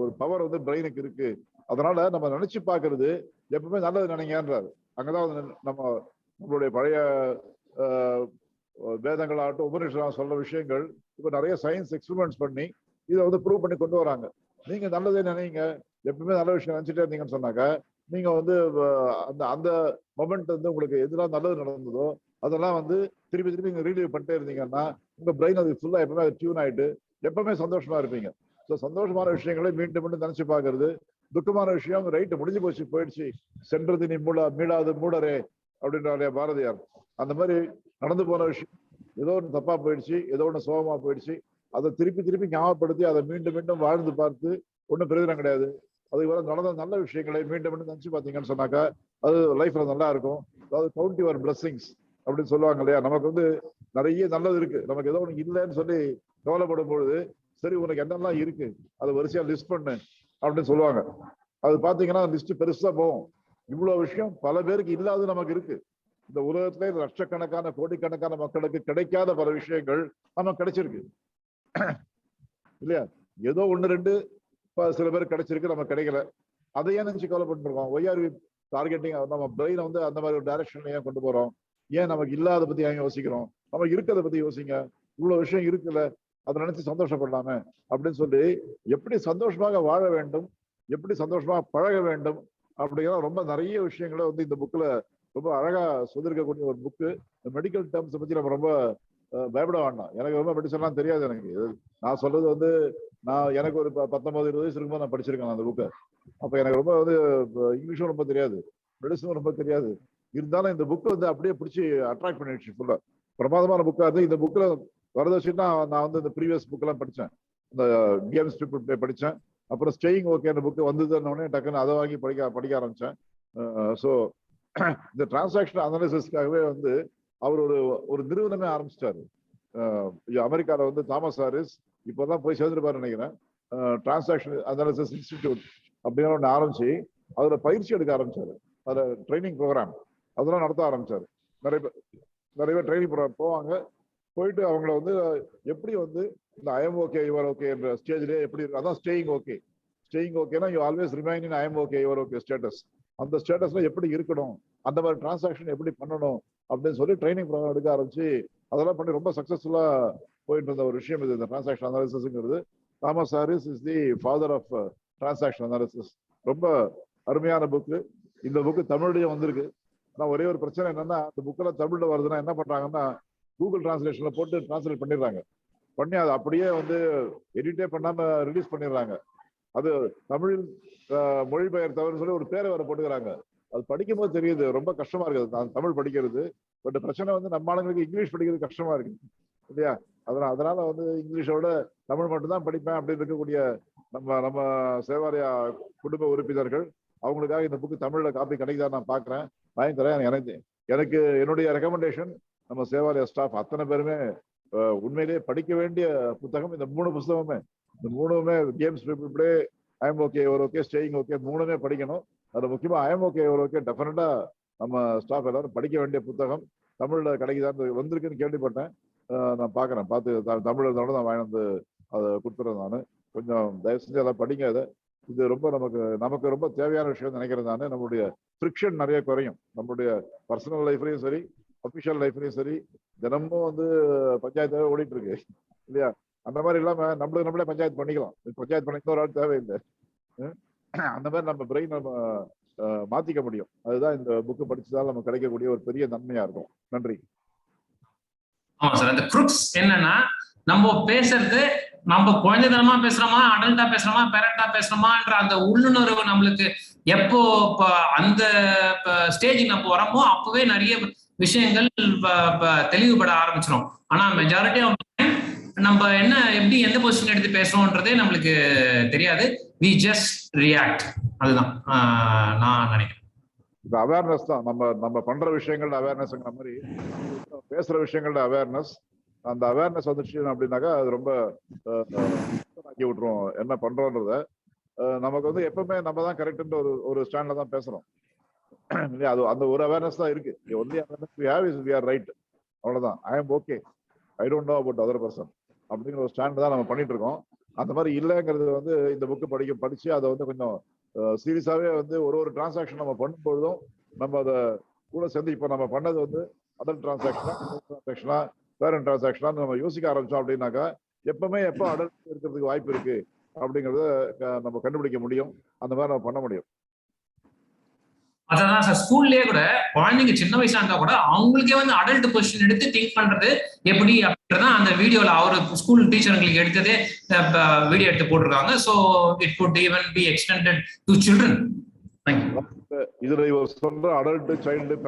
ஒரு பவர் வந்து பிரெயினுக்கு இருக்கு. அதனால நம்ம நினைச்சு பாக்குறது எப்பவுமே நல்லது நினைங்கன்றாரு. அங்கதான் நம்மளுடைய பழைய வேதங்களாகட்டும் உபநிஷம் சொல்ற விஷயங்கள் இப்ப நிறைய சயின்ஸ் எக்ஸ்பெரிமெண்ட்ஸ் பண்ணி இதை வந்து ப்ரூவ் பண்ணி கொண்டு வராங்க. நீங்க நல்லதே நினைங்க, எப்பவுமே நல்ல விஷயம் நினைச்சிட்டே இருந்தீங்கன்னு சொன்னாக்க நீங்க வந்து அந்த அந்த மொமெண்ட் வந்து உங்களுக்கு எதுலாம் நல்லது நடந்ததோ அதெல்லாம் வந்து திருப்பி நீங்க ரீலீவ் பண்ணிட்டே இருந்தீங்கன்னா உங்க பிரெயின் அது ஃபுல்லா எப்பவுமே அது டியூன் ஆயிட்டு எப்பவுமே சந்தோஷமா இருப்பீங்க. ஸோ சந்தோஷமான விஷயங்களை மீண்டும் நினைச்சு பாக்குறது. துக்கமான விஷயம் ரைட்டு முடிஞ்சு போயிடுச்சு, சென்றது நீ மீளாது மூடரே அப்படின்றாரு பாரதியார். அந்த மாதிரி நடந்து போன விஷயம் ஏதோ ஒன்று தப்பா போயிடுச்சு, ஏதோ ஒன்று சோகமா போயிடுச்சு, அதை திருப்பி ஞாபகப்படுத்தி அதை மீண்டும் வாழ்ந்து பார்த்து ஒன்றும் பிரயோஜனம் கிடையாது. அது வர நடந்த நல்ல விஷயங்களை மீண்டும் நினைச்சு பார்த்தீங்கன்னு சொன்னாக்கா அது லைஃப்ல நல்லா இருக்கும். அதாவது கவுண்ட் யுவர் பிளெஸிங்ஸ் அப்படின்னு சொல்லுவாங்க இல்லையா. நமக்கு வந்து நிறைய நல்லது இருக்கு, நமக்கு ஏதோ ஒன்று இல்லைன்னு சொல்லி கவலைப்படும் பொழுது சரி உனக்கு என்னெல்லாம் இருக்கு அதை வரிசையா லிஸ்ட் பண்ணு அப்படின்னு சொல்லுவாங்க. அது பாத்தீங்கன்னா லிஸ்ட் பெருசா போகும். இவ்வளவு விஷயம் பல பேருக்கு இல்லாத நமக்கு இருக்கு. இந்த உலகத்திலே லட்சக்கணக்கான கோடிக்கணக்கான மக்களுக்கு கிடைக்காத பல விஷயங்கள் நமக்கு கிடைச்சிருக்கு இல்லையா. ஏதோ 1-2 சில பேர் கிடைச்சிருக்கு, நம்ம கிடைக்கல. அதையே நினைச்சு கவலைப்பட்டு இருக்கோம். Why are we targeting? நம்ம பிரெயினை வந்து அந்த மாதிரி ஒரு டைரக்ஷன்ல ஏன் கொண்டு போறோம்? ஏன் நமக்கு இல்லாத பத்தி ஏன் யோசிக்கிறோம்? நம்ம இருக்கிறத பத்தி யோசிங்க. இவ்வளவு விஷயம் இருக்குல்ல, அதை நினைச்சு சந்தோஷப்படலாமே அப்படின்னு சொல்லி எப்படி சந்தோஷமாக வாழ வேண்டும், எப்படி சந்தோஷமாக பழக வேண்டும் அப்படிங்கிற ரொம்ப நிறைய விஷயங்களை வந்து இந்த புக்ல ரொம்ப அழகா சொல்லியிருக்கக்கூடிய ஒரு புக்கு. மெடிக்கல் டேர்ம்ஸ் பத்தி நம்ம ரொம்ப பயப்பட வேண்டாம். எனக்கு ரொம்ப மெடிசன்லாம் தெரியாது. எனக்கு நான் சொல்றது வந்து எனக்கு ஒரு 19-20 வயசு இருக்கும்போது நான் படிச்சிருக்கேன் அந்த புக்கை. அப்ப எனக்கு ரொம்ப வந்து இங்கிலீஷும் ரொம்ப தெரியாது, மெடிசனும் ரொம்ப தெரியாது. இருந்தாலும் இந்த புக்கு வந்து அப்படியே பிடிச்சி அட்ராக்ட் பண்ணிடுச்சு. ஃபுல்லா பிரமாதமான புக்கா இருந்து இந்த புக்ல வரத வச்சுன்னா நான் வந்து இந்த ப்ரீவியஸ் புக் எல்லாம் படித்தேன். இந்த கேம்ஸ் பீப்புள் படித்தேன். அப்புறம் ஸ்டேயிங் ஓகே அந்த புக்கு வந்ததுன்னு டக்குன்னு அதை வாங்கி படிக்க ஆரம்பிச்சேன். ஸோ இந்த டிரான்சாக்ஷன் அனாலிசிஸ்க்காகவே வந்து அவர் ஒரு நிறுவனமே ஆரம்பிச்சிட்டாரு. அமெரிக்கால வந்து தாமஸ் ஹாரிஸ் இப்பதான் போய் சேர்ந்துருப்பாரு நினைக்கிறேன். டிரான்சாக்ஷன் அனாலிசிஸ் இன்ஸ்டிடியூட் அப்படின்னு ஒன்று ஆரம்பிச்சு அதுல பயிற்சி எடுக்க ஆரம்பிச்சாரு. அதுல ட்ரைனிங் ப்ரோக்ராம் அதெல்லாம் நடத்த ஆரம்பிச்சாரு. நிறைய பேர் ட்ரைனிங் ப்ரோக்ராம் போவாங்க. போயிட்டு அவங்கள வந்து எப்படி வந்து இந்த ஐஎம் ஓகே யுவர் ஓகே என்ற ஸ்டேஜ்லேயே எப்படி இருக்கு, அதான் ஸ்டேயிங் ஓகே. ஸ்டேயிங் ஓகேனா you always remain in IIM okay your okay status. அந்த ஸ்டேட்டஸ்ல எப்படி இருக்கணும், அந்த மாதிரி டிரான்சாக்ஷன் எப்படி பண்ணணும் அப்படின்னு சொல்லி ட்ரைனிங் ப்ரோக்ராம் எடுக்க ஆரம்பிச்சு அதெல்லாம் பண்ணி ரொம்ப சக்சஸ்ஃபுல்லா போயிட்டு இருந்த ஒரு விஷயம் இது. இந்த டிரான்சாக்ஷன் அனாலிசிஸ்ங்கிறது Thomas Harris is the father of transaction analysis. ரொம்ப அருமையான புக்கு. இந்த புக்கு தமிழ்லயும் வந்திருக்கு. ஆனா ஒரே ஒரு பிரச்சனை என்னன்னா, அந்த புக்கெல்லாம் தமிழ்ல வருதுன்னா என்ன பண்றாங்கன்னா கூகுள் டிரான்ஸ்லேஷன்ல போட்டு டிரான்ஸ்லேட் பண்ணிடுறாங்க. பண்ணி அதை அப்படியே வந்து எடிட்டே பண்ணாம ரிலீஸ் பண்ணிடுறாங்க. அது தமிழ் மொழிபெயர்த்தவர்னு சொல்லி ஒரு பேரை வேற போட்டுக்கிறாங்க. அது படிக்கும் போது தெரியுது ரொம்ப கஷ்டமா இருக்குது தமிழ் படிக்கிறது. பட் பிரச்சனை வந்து நம்ம ஆளுங்களுக்கு இங்கிலீஷ் படிக்கிறது கஷ்டமா இருக்கு இல்லையா? அதனால வந்து இங்கிலீஷோட தமிழ் மட்டும்தான் படிப்பேன் அப்படின்னு இருக்கக்கூடிய நம்ம சேவாலயா குடும்ப உறுப்பினர்கள் அவங்களுக்காக இந்த புக்கு தமிழ்ல காப்பி கிடைக்குதா நான் பாக்குறேன், வாங்கி தரேன். எனக்கு என்னுடைய ரெக்கமெண்டேஷன் நம்ம சேவாலயா ஸ்டாஃப் அத்தனை பேருமே உண்மையிலேயே படிக்க வேண்டிய புத்தகம் இந்த 3 புத்தகமே. இந்த 3மே games people play, I'm okay your okay, staying okay 3மே படிக்கணும். அது முக்கியமா ஐஎம் ஓகே யுவர் ஓகே டெஃபினட்டா நம்ம ஸ்டாஃப் எல்லாரும் படிக்க வேண்டிய புத்தகம். தமிழ்ல கிடைக்குதான்னு வந்திருக்குன்னு கேள்விப்பட்டேன். நான் பாக்குறேன், பார்த்து தமிழ்ல இருந்தாலும் நான் வாங்கி வந்து அதை கொடுத்துறேன். நான் கொஞ்சம் தயவு செஞ்சு அதை படிங்க. அதை இது ரொம்ப நமக்கு ரொம்ப தேவையான விஷயம் நினைக்கிறேன். நான் நம்மளுடைய ஃப்ரிக்ஷன் நிறைய குறையும். நம்மளுடைய பர்சனல் லைஃப்லயும் சரி அஃபிஷியல் லைஃப்லயும் சரி தினமும் வந்து பஞ்சாயத்தாவே ஓடிட்டு இருக்கு இல்லையா? அந்த மாதிரி இல்லாம நம்மளே பஞ்சாயத்து பண்ணிக்கலாம். பஞ்சாயத்து பண்ண ஒரு ஆள் தேவையில்லை. அந்த மாதிரி நம்ம பிரெயின் நம்ம மாத்திக்க முடியும். அதுதான் இந்த புக்கு படிச்சதால நமக்கு கிடைக்கக்கூடிய ஒரு பெரிய நன்மையா இருக்கும். நன்றி. ஆமா சார், அந்த குரூக்ஸ் என்னன்னா நம்ம பேசுறது நம்ம குழந்தைத்தனமா பேசுறோமா, அடல்ட்டா பேசுறோமா, பேரண்டா பேசுறோமான்ற அந்த உள்ளுணர்வு நம்மளுக்கு எப்போ அந்த ஸ்டேஜுக்கு நம்ம வரமோ அப்பவே நிறைய விஷயங்கள் தெளிவுபட ஆரம்பிச்சிடும். ஆனா மெஜாரிட்டி நம்ம என்ன எப்படி எந்த பொசிஷன் எடுத்து பேசுறோம்ன்றதே நம்மளுக்கு தெரியாது. we just react. அதுதான் நான் நினைக்கிறேன். இந்த அவேர்னஸ் தான் நம்ம பண்ற விஷயங்கள்ல அவேர்னஸ்ங்கிற மாதிரி பேசுற விஷயங்கள்ல அவேர்னஸ். அந்த அவேர்னஸ் வந்துச்சு அப்படின்னாக்கா அது ரொம்ப ஆக்கி விட்டுரும் என்ன பண்றோன்றத. நமக்கு வந்து எப்பவுமே நம்ம தான் கரெக்ட்ன்ற ஒரு ஸ்டாண்ட்ல தான் பேசுறோம் இல்லையா? அது அந்த ஒரு அவேர்னஸ் தான் இருக்கு. Only awareness we have is we are right. அவ்வளவுதான். ஐ am okay, I don't know about other person அப்படிங்கிற ஒரு ஸ்டாண்ட் தான் நம்ம பண்ணிட்டு இருக்கோம். அந்த மாதிரி இல்லைங்கிறது வந்து இந்த புக்கு படிச்சு அதை வந்து கொஞ்சம் சீரியஸாவே வந்து ஒரு டிரான்சாக்ஷன் நம்ம பண்ணும்பொழுதும் நம்ம அதை கூட சேர்ந்து இப்போ நம்ம பண்ணது வந்து அடல்ட் டிரான்சாக்ஷனா பேரண்ட் டிரான்சாக்ஷனா நம்ம யோசிக்க ஆரம்பிச்சோம் அப்படின்னாக்கா எப்போ அடல்ட் இருக்கிறதுக்கு வாய்ப்பு இருக்கு அப்படிங்கறத நம்ம கண்டுபிடிக்க முடியும். அந்த மாதிரி நம்ம பண்ண முடியும். அதான் சார், ஸ்கூல்லயே கூட குழந்தைங்க சின்ன வயசா இருந்தா கூட அவங்களுக்கே வந்து அடல்ட் பொசிஷன் எடுத்து திங்க் பண்றது எப்படி அப்படின்றத அந்த வீடியோல அவரு ஸ்கூல் டீச்சருங்களுக்கு எடுத்ததே வீடியோ எடுத்து போட்டிருக்காங்க. So it could even be extended to children. இதுல இவர் சொல்ற adult child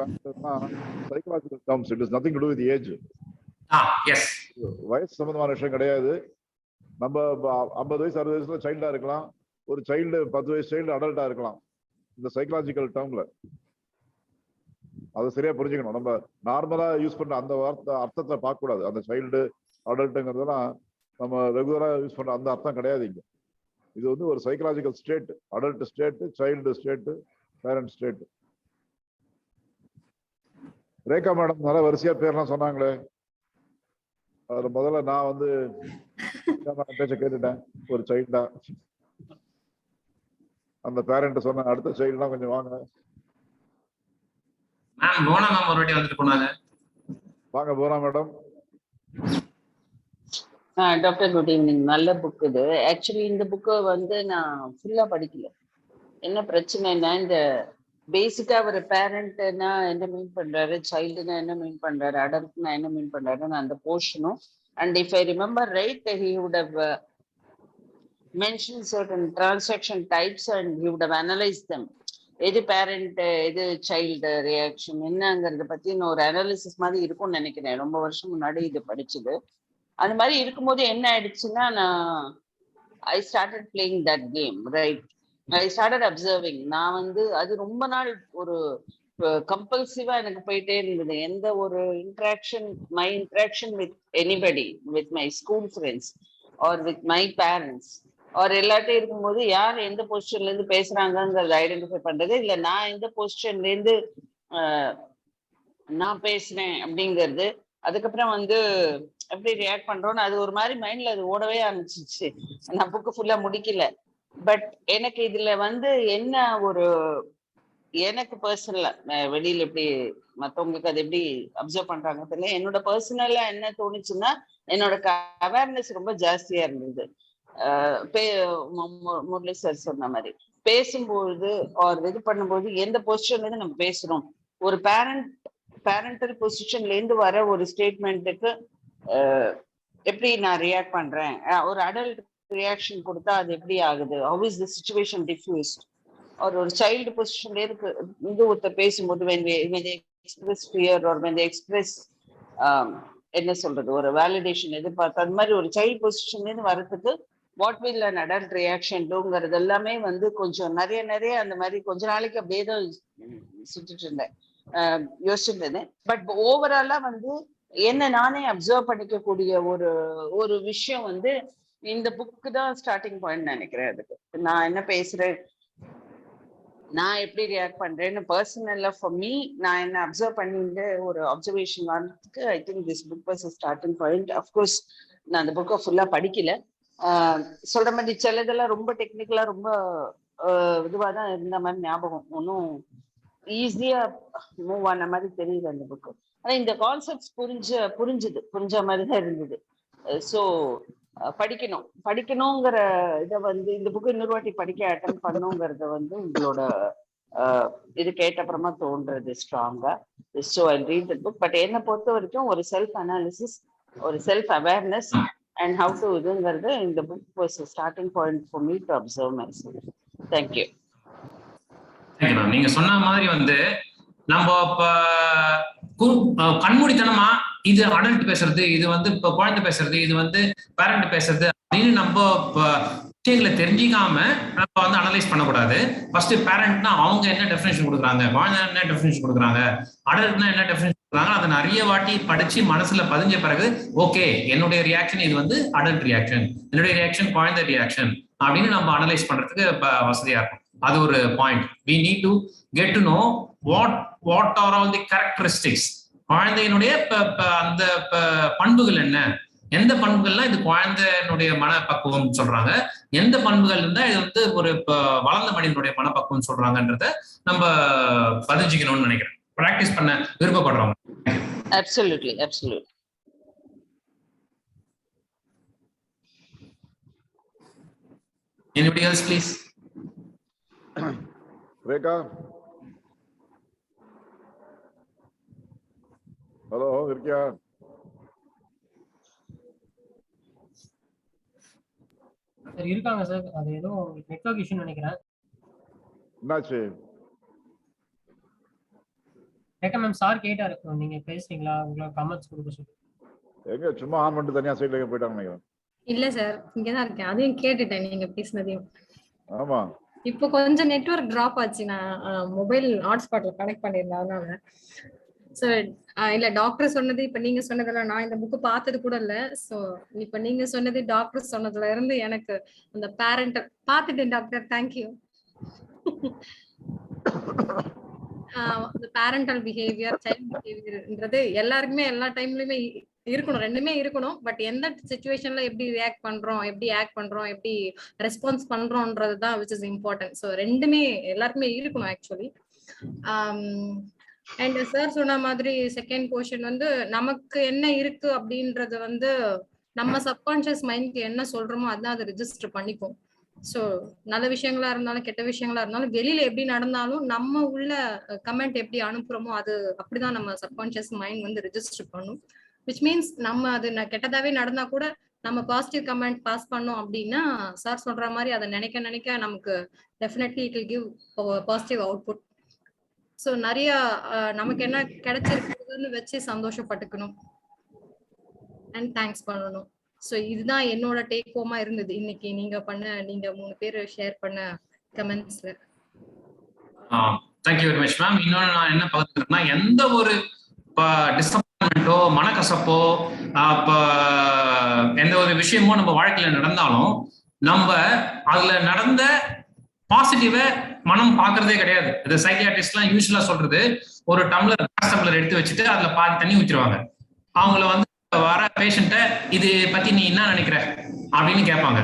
psychological terms. It is nothing to do with age. Yes, வயசு சம்பந்தமான விஷயம் கிடையாது. நம்ம 50 வயசு 60 வயசுல சைல்டா இருக்கலாம், ஒரு சைல்டு 10 வயசு சைல்டு அடல்ட்டா இருக்கலாம். இந்த சைக்காலஜிக்கல் டேர்ம்ல அதை சரியா புரிஞ்சுக்கணும். நம்ம நார்மலா யூஸ் பண்ற அந்த அர்த்தத்தை பார்க்க கூடாது. அந்த சைல்டு அடல்ட்டுங்கிறதுலாம் நம்ம ரெகுலரா யூஸ் பண்ற அந்த அர்த்தம் கிடையாது இங்க. இது வந்து ஒரு psychological state. Adult state, child state, parent state. Rekha madam நல்ல வரிசையா பேர்லாம் சொன்னாங்களே, அதுல முதல்ல நான் வந்து பேச்ச கேட்டுட்டேன். ஒரு சைல்டா அந்த பேரண்ட் சொன்ன அடுத்த சைல்டுலாம் கொஞ்சம் வாங்க. மேம் போனா மேம் ஒரு வாட்டி வந்துட்டு போனாங்க. வாங்க போனா மேடம். Doctor good evening. நல்ல புக் இது. ஆக்சுவலி இந்த புக்கை வந்து நான் ஃபுல்லா படிக்கல. என்ன பிரச்சனைனா இந்த பேசிக்கா ஒரு பேரண்ட்னா என்ன மீன் பண்றாரு, சைல்டுனா என்ன மீன் பண்றாரு, அடல்ட்னா என்ன மீன் பண்றாருன்னு அந்த போர்ஷனும். And if I remember right, he would have mentioned certain transaction types and he would have analyzed them. எது பேரண்ட் எது சைல்டு ரியாக்ஷன் என்னங்கிறத பத்தி ஒரு அனாலிசிஸ் மாதிரி இருக்கும்னு நினைக்கிறேன். ரொம்ப வருஷம் முன்னாடி இது படிச்சது. அந்த மாதிரி இருக்கும்போது என்ன ஆயிடுச்சுன்னா, நான் I started playing that game right. I started observing. நான் வந்து அது ரொம்ப நாள் ஒரு கம்பல்சிவா எனக்கு போயிட்டே இருந்தது. எந்த ஒரு my interaction with anybody, with my school friends or with my parents or எல்லாத்தையும் இருக்கும்போது யார் எந்த பொசிஷன்ல இருந்து பேசுறாங்கிறத ஐடென்டிஃபை பண்றது, இல்ல நான் எந்த பொசிஷன்ல இருந்து நான் பேசுறேன் அப்படிங்கிறது, அதுக்கப்புறம் வந்து எப்படி ரியாக்ட் பண்றோம்னு அது ஒரு மாதிரி மைண்ட்ல அது ஓடவே ஆரம்பிச்சிச்சு. நான் புக்கு ஃபுல்லா முடிக்கல. பட் எனக்கு இதுல வந்து என்ன ஒரு எனக்கு பர்சனலா வெளியில எப்படி மத்தவங்களுக்கு அது எப்படி அப்சர்வ் பண்றாங்க தெரியல. என்னோட பர்சனலா என்ன தோணுச்சுன்னா, என்னோட அவேர்னஸ் ரொம்ப ஜாஸ்தியா இருந்தது. முரளி சார் சொன்ன மாதிரி பேசும்பொழுது இது பண்ணும்போது எந்த பொசிஷன்ல இருந்து நம்ம பேசுறோம், ஒரு பேரண்டல் பொசிஷன்ல இருந்து வர ஒரு ஸ்டேட்மெண்ட்டுக்கு எப்படி நான் ரியாக்ட் பண்றேன், ஒரு அடல்ட் ரியாக்ஷன் கொடுத்தா அது எப்படி ஆகுது, how is the situation diffused, ஒரு சைல்டு பொசிஷன்ல இருக்கு இது ஒருத்தர் பேசும்போது when they express fear or when they express என்ன சொல்றது, ஒரு வேலிடேஷன் எதிர்பார்த்து அது மாதிரி ஒரு சைல்டு பொசிஷன்ல இருந்து வரதுக்கு what will an adult reaction டூங்கிறது எல்லாமே வந்து கொஞ்சம் நிறைய அந்த மாதிரி கொஞ்ச நாளைக்கு அப்படியே தான் சுத்திட்டு இருந்தேன், யோசிச்சுட்டு இருந்தேன். பட் ஓவராலா வந்து என்ன நானே அப்சர்வ் பண்ணிக்கக்கூடிய ஒரு விஷயம் வந்து இந்த புக்கு தான் ஸ்டார்டிங் பாயிண்ட் நினைக்கிறேன். அதுக்கு நான் என்ன பேசுறேன், நான் எப்படி ரியாக்ட் பண்றேன்னு பர்சனலா ஃபார் மீ நான் என்ன அப்சர்வ் பண்ணிட்டு ஒரு அப்சர்வேஷன் வரதுக்கு I think this book was starting point. Of course நான் அந்த புக்கை ஃபுல்லா படிக்கல. சொல்ற மாதிரி சிலதெல்லாம் ரொம்ப டெக்னிக்கலா ரொம்ப இதுவா தான் இருந்த மாதிரி ஞாபகம், ஒன்றும் ஈஸியா மூவ் ஆன மாதிரி தெரியல அந்த புக்கு. ஆனா இந்த கான்செப்ட்ஸ் புரிஞ்ச மாதிரி தான் இருந்தது. ஸோ படிக்கணுங்கிற இதை வந்து இந்த புக்கு இன்னொரு வாட்டி படிக்க அட்டன் பண்ணுங்கிறத வந்து உங்களோட இது கேட்ட அப்புறமா தோன்றது ஸ்ட்ராங்கா. So I read the book. But என்னை பொறுத்த வரைக்கும் ஒரு செல்ஃப் அனாலிசிஸ், ஒரு self awareness and how to இதுங்கிறது இந்த book was starting point for me to observe my self. Thank you. Thank you ma'am. நீங்க சொன்ன மாதிரி வந்து நம்ம கண்மூடித்தனமா இது அடல்ட் பேசுறது, இது வந்து இப்ப குழந்தை பேசுறது, இது வந்து பேரண்ட் பேசுறது அப்படின்னு நம்ம விஷயங்களை தெரிஞ்சிக்காம நம்ம வந்து அனலைஸ் பண்ணக்கூடாது. ஃபர்ஸ்ட் பேரண்ட்னா அவங்க என்ன டெஃபினேஷன் கொடுக்குறாங்க, குழந்தை என்ன டெஃபினேஷன் கொடுக்குறாங்க, அடல்ட்னா என்ன டெஃபினேஷன் கொடுக்குறாங்க, அதை நிறைய வாட்டி படிச்சு மனசுல பதிஞ்ச பிறகு ஓகே என்னுடைய ரியாக்ஷன் இது வந்து அடல்ட் ரியாக்ஷன், என்னுடைய ரியாக்ஷன் குழந்தை ரியாக்ஷன் அப்படின்னு நம்ம அனலைஸ் பண்றதுக்கு வசதியா இருக்கும். அது ஒரு point. we need to get to know what are all the characteristics, குழந்தையினுடைய அந்த பண்புகள் என்ன, எந்த பண்புகள்லாம் இது குழந்தையினுடைய மனப்பக்குவம் சொல்றாங்க, எந்த பண்புகள் இருந்தா இது வந்து ஒரு வளர்ந்த மனிதனுடைய மனப்பக்குவம் சொல்றாங்கன்றத நம்ம பதிஞ்சுக்கணும்னு நினைக்கிறேன், பிராக்டிஸ் பண்ண விருப்பப்படுறோம். Absolutely. Anybody else please? Rekha, hello இருக்கியா? சார் இருக்காங்க சார், அது ஏதோ நெட்வொர்க் இஷ்யூ நினைக்கிறேன். என்னாச்சு? ரேகா மேம் சார் கேட்டாரு, நீங்க பேசுறீங்களா, உங்களுக்கு கமெண்ட்ஸ் கொடுக்க சொல்லி. எங்க சும்மா ஆன் பண்ணிட்டு தனியா சைடுல போயிட்டாங்க நினைக்கிறேன். இல்ல சார், இங்கதான் இருக்கேன். அதையும் கேட்டுட்டேன் நீங்க பேசுனதையும். ஆமா, இப்போ கொஞ்சம் நெட்வொர்க் டிராப் ஆச்சு. நான் மொபைல் ஹாட்ஸ்பாட்ல கனெக்ட் பண்ணிருந்தேன் அதனால. சோ இல்ல டாக்டர் சொன்னது இப்ப நீங்க சொன்னதெல்லாம் நான் இந்த புக்கு பார்த்தது கூட இல்ல. சோ இப்ப நீங்க சொன்னது டாக்டர் சொன்னதுல இருந்து எனக்கு அந்த பேரண்ட் பார்த்துட்டேன் doctor. Thank you. Parental behaviour, child பிஹேவியர்ன்றது எல்லாருக்குமே எல்லா டைம்லயுமே இருக்கணும், ரெண்டுமே இருக்கணும். பட் எந்த சிச்சுவேஷன்ல எப்படி ரியாக்ட் பண்றோம், எப்படி ஆக்ட் பண்றோம், எப்படி ரெஸ்பான்ஸ் பண்றோம்ன்றது தான் விச் இஸ் இம்பார்ட்டன்ட். ஸோ ரெண்டுமே எல்லாருக்குமே இருக்கணும் ஆக்சுவலி. அண்ட் சார் சொன்ன மாதிரி செகண்ட் போர்ஷன் வந்து நமக்கு என்ன இருக்கு அப்படின்றது வந்து நம்ம சப்கான்சியஸ் மைண்ட்க்கு என்ன சொல்றோமோ அதான் அதை ரெஜிஸ்டர் பண்ணிப்போம். ஸோ நல்ல விஷயங்களா இருந்தாலும் கெட்ட விஷயங்களா இருந்தாலும் வெளியில எப்படி நடந்தாலும் நம்ம உள்ள கமெண்ட் எப்படி அனுப்புறோமோ அது அப்படிதான் நம்ம சப்கான்சியஸ் மைண்ட் வந்து ரெஜிஸ்டர் பண்ணும். விச் மீன்ஸ் நம்ம அது கெட்டதாவே நடந்தா கூட நம்ம பாசிட்டிவ் கமெண்ட் பாஸ் பண்ணோம் அப்படின்னா சார் சொல்ற மாதிரி அதை நினைக்க நமக்கு definitely it will give positive output. So நிறைய நமக்கு என்ன கிடைச்சிருக்குதுன்னு வச்சு சந்தோஷப்பட்டுக்கணும் அண்ட் தேங்க்ஸ் பண்ணணும். ஸோ இதுதான் என்னோட டேக் ஹோமா இருந்தது இன்னைக்கு நீங்க 3 பேர் ஷேர் பண்ண கமெண்ட்ஸ்ல. Thank you very much ma'am. இன்னொன்று நான் என்ன பார்த்துக்கிறேன்னா, எந்த ஒரு டிசப்பாயின்மெண்ட்டோ மனக்கசப்போ எந்த ஒரு விஷயமோ நம்ம வாழ்க்கையில நடந்தாலும் நம்ம அதுல நடந்த பாசிட்டிவ மனம் பாக்குறதே கிடையாது. இது சைக்கியாட்ரிஸ்ட்லாம் யூஸ்வலா சொல்றது, ஒரு டம்ளர் எடுத்து வச்சுட்டு அதுல பாதி தண்ணி ஊற்றிடுவாங்க. அவங்கள வந்து வர பேஷண்ட்ட இது பத்தி நீ என்ன நினைக்கிற அப்படின்னு கேட்பாங்க.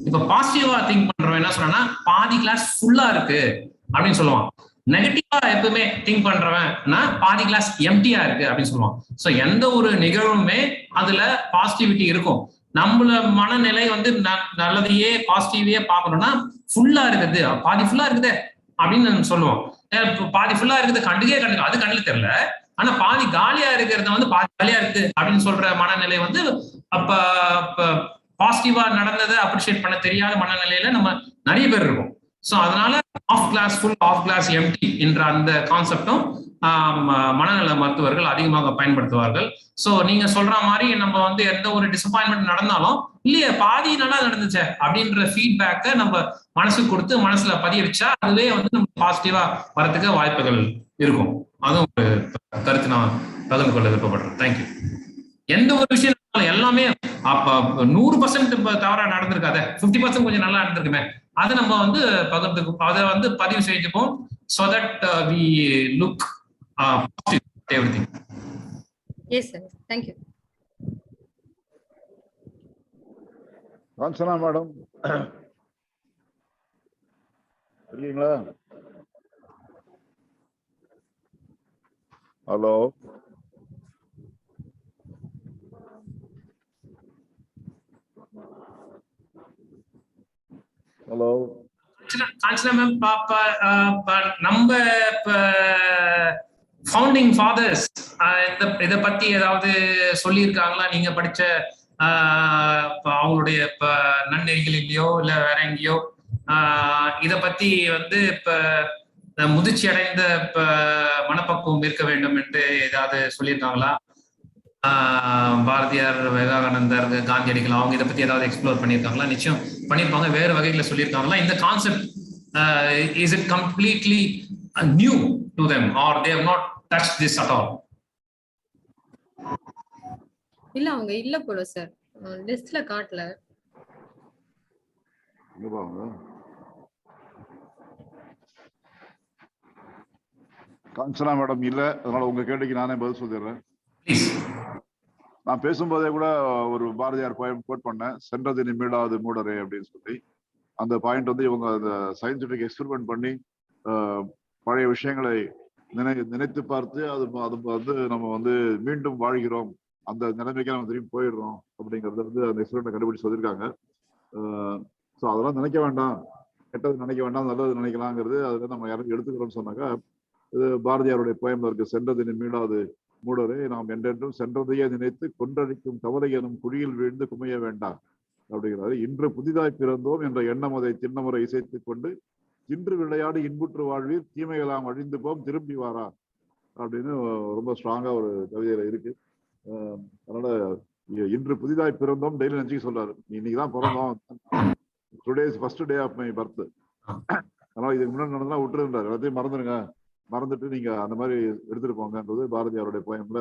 இப்ப பாசிட்டிவா திங்க் பண்றவன் என்ன சொல்றான்னா, பாதி கிளாஸ் ஃபுல்லா இருக்கு அப்படின்னு சொல்லுவான். நெகட்டிவா எப்பவுமே திங்க் பண்றவன்னா பாதி கிளாஸ் எம்டியா இருக்கு அப்படின்னு சொல்லுவான். சோ எந்த ஒரு நிகழ்வுமே அதுல பாசிட்டிவிட்டி இருக்கும். நம்மள மனநிலை வந்து நல்லதையே பாசிட்டிவே பார்க்கணும்னா ஃபுல்லா இருக்குது, பாதி ஃபுல்லா இருக்குது அப்படின்னு சொல்லுவோம். பாதி ஃபுல்லா இருக்குது கண்டுக்க அது கண்ணுல தெரியல. ஆனா பாதி காலியா இருக்கிறத வந்து பாதி காலியா இருக்கு அப்படின்னு சொல்ற மனநிலை வந்து அப்ப பாசிட்டிவா நடந்ததை அப்ரிஷியேட் பண்ண தெரியாத மனநிலையில நம்ம நிறைய பேர் இருக்கோம். ஸோ அதனால half glass full, half glass empty என்ற அந்த கான்செப்டும் மனநல மருத்துவர்கள் அதிகமாக பயன்படுத்துவார்கள். ஸோ நீங்க சொல்ற மாதிரி நம்ம வந்து எந்த ஒரு டிசப்பாயின்மெண்ட் நடந்தாலும் இல்லையே பாதி நல்லா நடந்துச்சு அப்படின்ற ஃபீட்பேக்கை நம்ம மனசுக்கு கொடுத்து மனசுல பதிய வச்சா அதுவே வந்து நம்ம பாசிட்டிவா வரதுக்கு வாய்ப்புகள் இருக்கும். அதுவும் ஒரு கருத்து நான் பகிர்ந்து கொள்ள விருப்பப்படுறேன். தேங்க்யூ. எந்த ஒரு விஷயம் எல்லாமே 100% தவறா நடந்திருக்காத, 50% கொஞ்சம் நல்லா நடந்திருக்குமே, அதை நம்ம வந்து அதை வந்து பதிவு செய்துப்போம். so that we look positive everything. Yes sir, thank you. Kanchana madam இருக்கீங்களா? ஹலோ ஹலோ காஞ்சனா மேம், நம்ம ஃபவுண்டிங் ஃபாதர்ஸ் இதை பத்தி ஏதாவது சொல்லியிருக்காங்களா? நீங்க படிச்ச அவங்களுடைய நன்னெறிகளிலேயோ இல்ல வேற எங்கேயோ இத பத்தி வந்து முதிர்ச்சி அடைந்த மனப்பக்குவம் இருக்க வேண்டும் என்று ஏதாவது சொல்லியிருக்காங்களா? பாரதியார், விவேகானந்தர், காந்தியடிகள் அவங்க இதை பத்தி ஏதாவது எக்ஸ்ப்ளோர் பண்ணியிருக்காங்களா? நிச்சயம் பண்ணியிருப்பாங்க. வேறு வகைகளை சொல்லியிருக்காங்களா? இந்த concept is it completely new to them or they have not touched this at all? இல்ல அவங்க இல்ல போல சார், லிஸ்ட்ல காட்டல. காஞ்சனா மேடம் இல்ல, அதனால உங்க கேள்விக்கு நானே பதில் சொல்லிடுறேன். நான் பேசும்போதே கூட ஒரு பாரதியார் பாயிண்ட் கோட் பண்ணேன், சென்றது நிமிடாது மூடரே அப்படின்னு சொல்லி. அந்த பாயிண்ட் வந்து இவங்க அந்த சயின்டிபிக் எக்ஸ்பெரிமெண்ட் பண்ணி பழைய விஷயங்களை நினைத்து பார்த்து அது வந்து நம்ம வந்து மீண்டும் வாழ்கிறோம், அந்த நிலைமைக்கு நம்ம திரும்பி போயிடுறோம் அப்படிங்கறத வந்து அந்த எக்ஸ்பெரிமெண்ட் கண்டுபிடிச்சு சொல்லியிருக்காங்க. ஸோ அதெல்லாம் நினைக்க வேண்டாம், கெட்டது நினைக்க வேண்டாம், நல்லது நினைக்கலாங்கிறது அதுல நம்ம யாரும் எடுத்துக்கிறோம்னு சொன்னாக்கா, இது பாரதியாருடைய போயம்ல இருக்கு, சென்றது நிமிடாது மூடரே நாம் என்றென்றும் சென்றதையே நினைத்து கொன்றடிக்கும் கவலை எனும் குழியில் வீழ்ந்து குமைய வேண்டாம் அப்படிங்கிறாரு. இன்று புதிதாய் பிறந்தோம் என்ற எண்ணம் அதை திண்ணமுறை இசைத்துக் கொண்டு இன்று விளையாடி இன்புற்று வாழ்வீர் தீமைகளாம் அழிந்து போம் திரும்பி வாரா அப்படின்னு ரொம்ப ஸ்ட்ராங்கா ஒரு கவிதையில இருக்கு. அதனால இன்று புதிதாய் பிறந்தோம் டெய்லி நினைச்சு சொல்றாரு, இன்னைக்குதான் பிறந்தோம், today is first day of my birth. அதனால இதுக்கு முன்னாடி நடந்தா விட்டுருந்தாரு, எல்லாத்தையும் மறந்துடுங்க, மறந்துட்டு நீங்க அந்த மாதிரி எடுத்துட்டு போங்கன்றது பாரதியாருடைய போயம்ல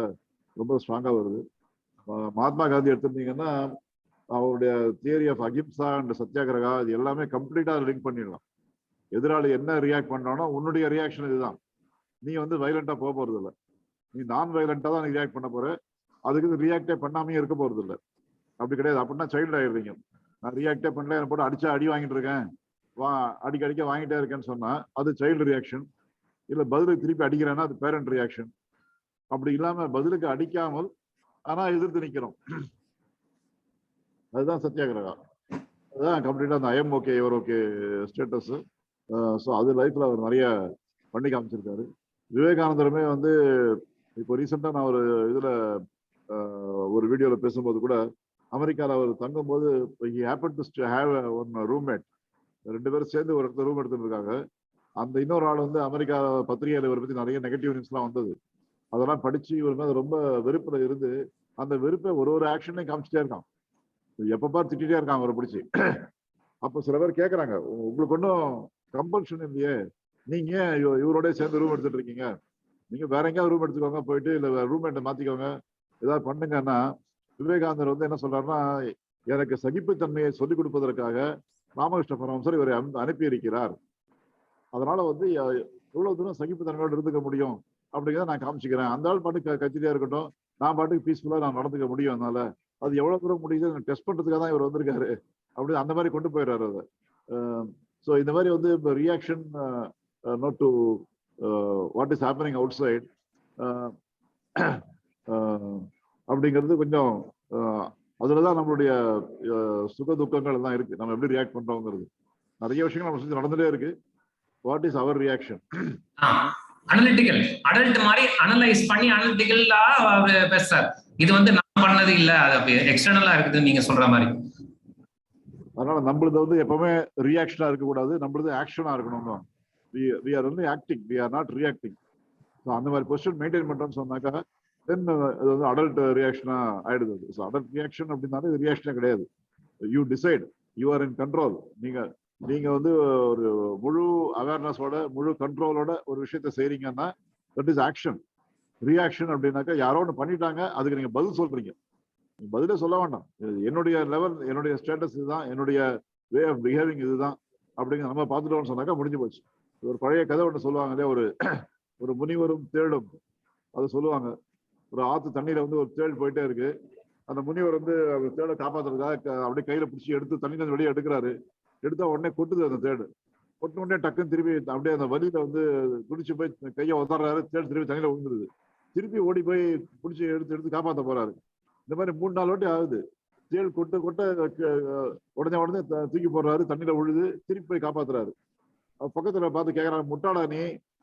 ரொம்ப ஸ்ட்ராங்கா வருது. மகாத்மா காந்தி எடுத்திருந்தீங்கன்னா அவருடைய theory of ahimsa and satyagraha இது எல்லாமே கம்ப்ளீட்டா லிங்க் பண்ணிடலாம். எதிராளி என்ன ரியாக்ட் பண்றானோ உன்னுடைய ரியாக்ஷன் இதுதான், நீ வந்து வயலண்டா போக போறது இல்லை, நீ நான் வயலண்டா தான் நீ ரியாக்ட் பண்ண போற, அதுக்கு ரியாக்டே பண்ணாமே இருக்க போறது இல்லை. அப்படி கிடையாது. அப்படின்னா சைல்டு ஆயிடுறீங்க. நான் ரியாக்டே பண்ணல, என்ன போட்டு அடிச்சா அடி வாங்கிட்டு இருக்கேன், அடிக்க வாங்கிட்டே இருக்கேன்னு சொன்னா அது சைல்டு ரியாக்ஷன். இல்ல பதிலுக்கு திருப்பி அடிக்கிறேன்னா அது பேரண்ட் ரியாக்ஷன். அப்படி இல்லாம பதிலுக்கு அடிக்காமல் ஆனா எதிர்த்து நிக்கிறோம், அதுதான் சத்தியாகிரகா. அதுதான் கம்ப்ளீட்டா அந்த IIM okay your okay status. So அது லைஃப்ல அவர் நிறைய பண்ணி காமிச்சிருக்காரு. விவேகானந்தருமே வந்து இப்போ ரீசெண்டா நான் ஒரு இதுல ஒரு வீடியோல பேசும்போது கூட, அமெரிக்காவில் அவர் தங்கும் போது ரூம்மேட், 2 பேரும் சேர்ந்து ஒரு இடத்துல ரூம் எடுத்துட்டு இருக்காங்க. அந்த இன்னொரு ஆள் வந்து அமெரிக்கா பத்திரிகையில இவரை பத்தி நிறைய நெகட்டிவ் நியூஸ் எல்லாம் வந்தது, அதெல்லாம் படிச்சு இவர் மேல ரொம்ப வெறுப்புல இருந்து அந்த வெறுப்பை ஒரு ஆக்ஷன்லையும் காமிச்சிட்டே இருக்கான், எப்பப்பா திட்டிட்டே இருக்கான் அவரை பிடிச்சி. அப்ப சில பேர் கேட்கறாங்க, உங்களுக்கு ஒன்றும் கம்பல்ஷன் இல்லையே, நீங்க இவரோட சேர்ந்து ரூம் எடுத்துட்டு இருக்கீங்க, நீங்க வேற எங்கேயாவது ரூம் எடுத்துக்கோங்க, போயிட்டு இல்ல ரூம்மேட்டை மாத்திக்கோங்க, ஏதாவது பண்ணுங்கன்னா விவேகானந்தர் வந்து என்ன சொல்றாருன்னா, எனக்கு சகிப்புத்தன்மையை சொல்லிக் கொடுப்பதற்காக ராமகிருஷ்ண பரமஹம்சர் இவரை அனுப்பி இருக்கிறார். அதனால வந்து எவ்வளவு தூரம் சகிப்புத்தன்மையோடு இருந்துக்க முடியும் அப்படிங்கிறத நான் காமிச்சிக்கிறேன். அந்த ஆள் பாட்டுக்கு கட்சியிலே இருக்கட்டும், நான் பாட்டுக்கு பீஸ்ஃபுல்லா நான் நடந்துக்க முடியும். அதனால அது எவ்வளவு தூரம் முடியுது டெஸ்ட் பண்றதுக்காக தான் இவர் வந்திருக்காரு அப்படி அந்த மாதிரி கொண்டு போயிடுறாரு அதை. ஸோ இந்த மாதிரி வந்து இப்போ reaction not to what is happening outside அப்படிங்கிறது கொஞ்சம் அதுலதான் நம்மளுடைய சுக துக்கங்கள் எல்லாம் இருக்கு. நம்ம எப்படி ரியாக்ட் பண்றோங்கிறது நிறைய விஷயங்கள் நம்ம செஞ்சு நடந்துட்டே இருக்கு. What is our reaction? Analytical adult மாதிரி அனலைஸ் பண்ணி அனலிட்டிக்கலா பேசுறார். இது வந்து நான் பண்ணது இல்ல, அது எக்ஸ்டர்னலா இருக்குது நீங்க சொல்ற மாதிரி. அதனால நம்மளது வந்து எப்பவுமே ரியாக்ஷனா இருக்கக்கூடாது, நம்மளது ஆக்ஷனா இருக்கணும். we are only acting, we are not reacting. So அந்த மாதிரி பொசிஷன் மெயின்டைன் பண்றோம்னு சொன்னாக்கா தென் அது வந்து அடல்ட் ரியாக்ஷனா ஆயிடுது. ஸோ அடல்ட் ரியாக்ஷன் அப்படின்னாலே இது ரியாக்ஷனே கிடையாது. You decide, you are in control. நீங்க வந்து ஒரு முழு அவேர்னஸோட முழு கண்ட்ரோலோட ஒரு விஷயத்த செய்றீங்கன்னா தட் இஸ் ஆக்ஷன். ரியாக்ஷன் அப்படின்னாக்கா யாரோ ஒன்று பண்ணிட்டாங்க, அதுக்கு நீங்க பதில் சொல்றீங்க. பதிலே சொல்ல வேண்டாம், என்னுடைய லெவல், என்னுடைய ஸ்டேட்டஸ் இதுதான், என்னுடைய வே ஆஃப் பிஹேவிங் இதுதான் அப்படிங்கிற நம்ம பார்த்துட்டோம்னு சொன்னாக்கா முடிஞ்சு போச்சு. ஒரு பழைய கதை ஒன்று சொல்லுவாங்க இல்லையா, ஒரு முனிவரும் தேடும், அதை சொல்லுவாங்க. ஒரு ஆத்து தண்ணியில வந்து ஒரு தேள் போயிட்டே இருக்கு. அந்த முனிவர் வந்து அந்த தேடை காப்பாத்துறதுக்காக அப்படியே கையில பிடிச்சி எடுத்து தண்ணியில வெளியே எடுக்கிறாரு. எடுத்தா உடனே கொட்டுது அந்த தேடு. கொட்டு உடனே டக்குன்னு திருப்பி அப்படியே அந்த வலியில வந்து துடிச்சு போய் கையை உதறாரு. தேடு திருப்பி தண்ணியில விழுந்துருது. திருப்பி ஓடி போய் பிடிச்சி எடுத்து காப்பாற்ற போறாரு. இந்த மாதிரி 3-4 வாட்டி ஆகுது. தேள் கொட்ட உடனே தூக்கி போடுறாரு, தண்ணியில விழுது, திருப்பி போய் காப்பாத்துறாரு. பக்கத்துல பார்த்து கேட்கறாரு, முட்டாளா நீ,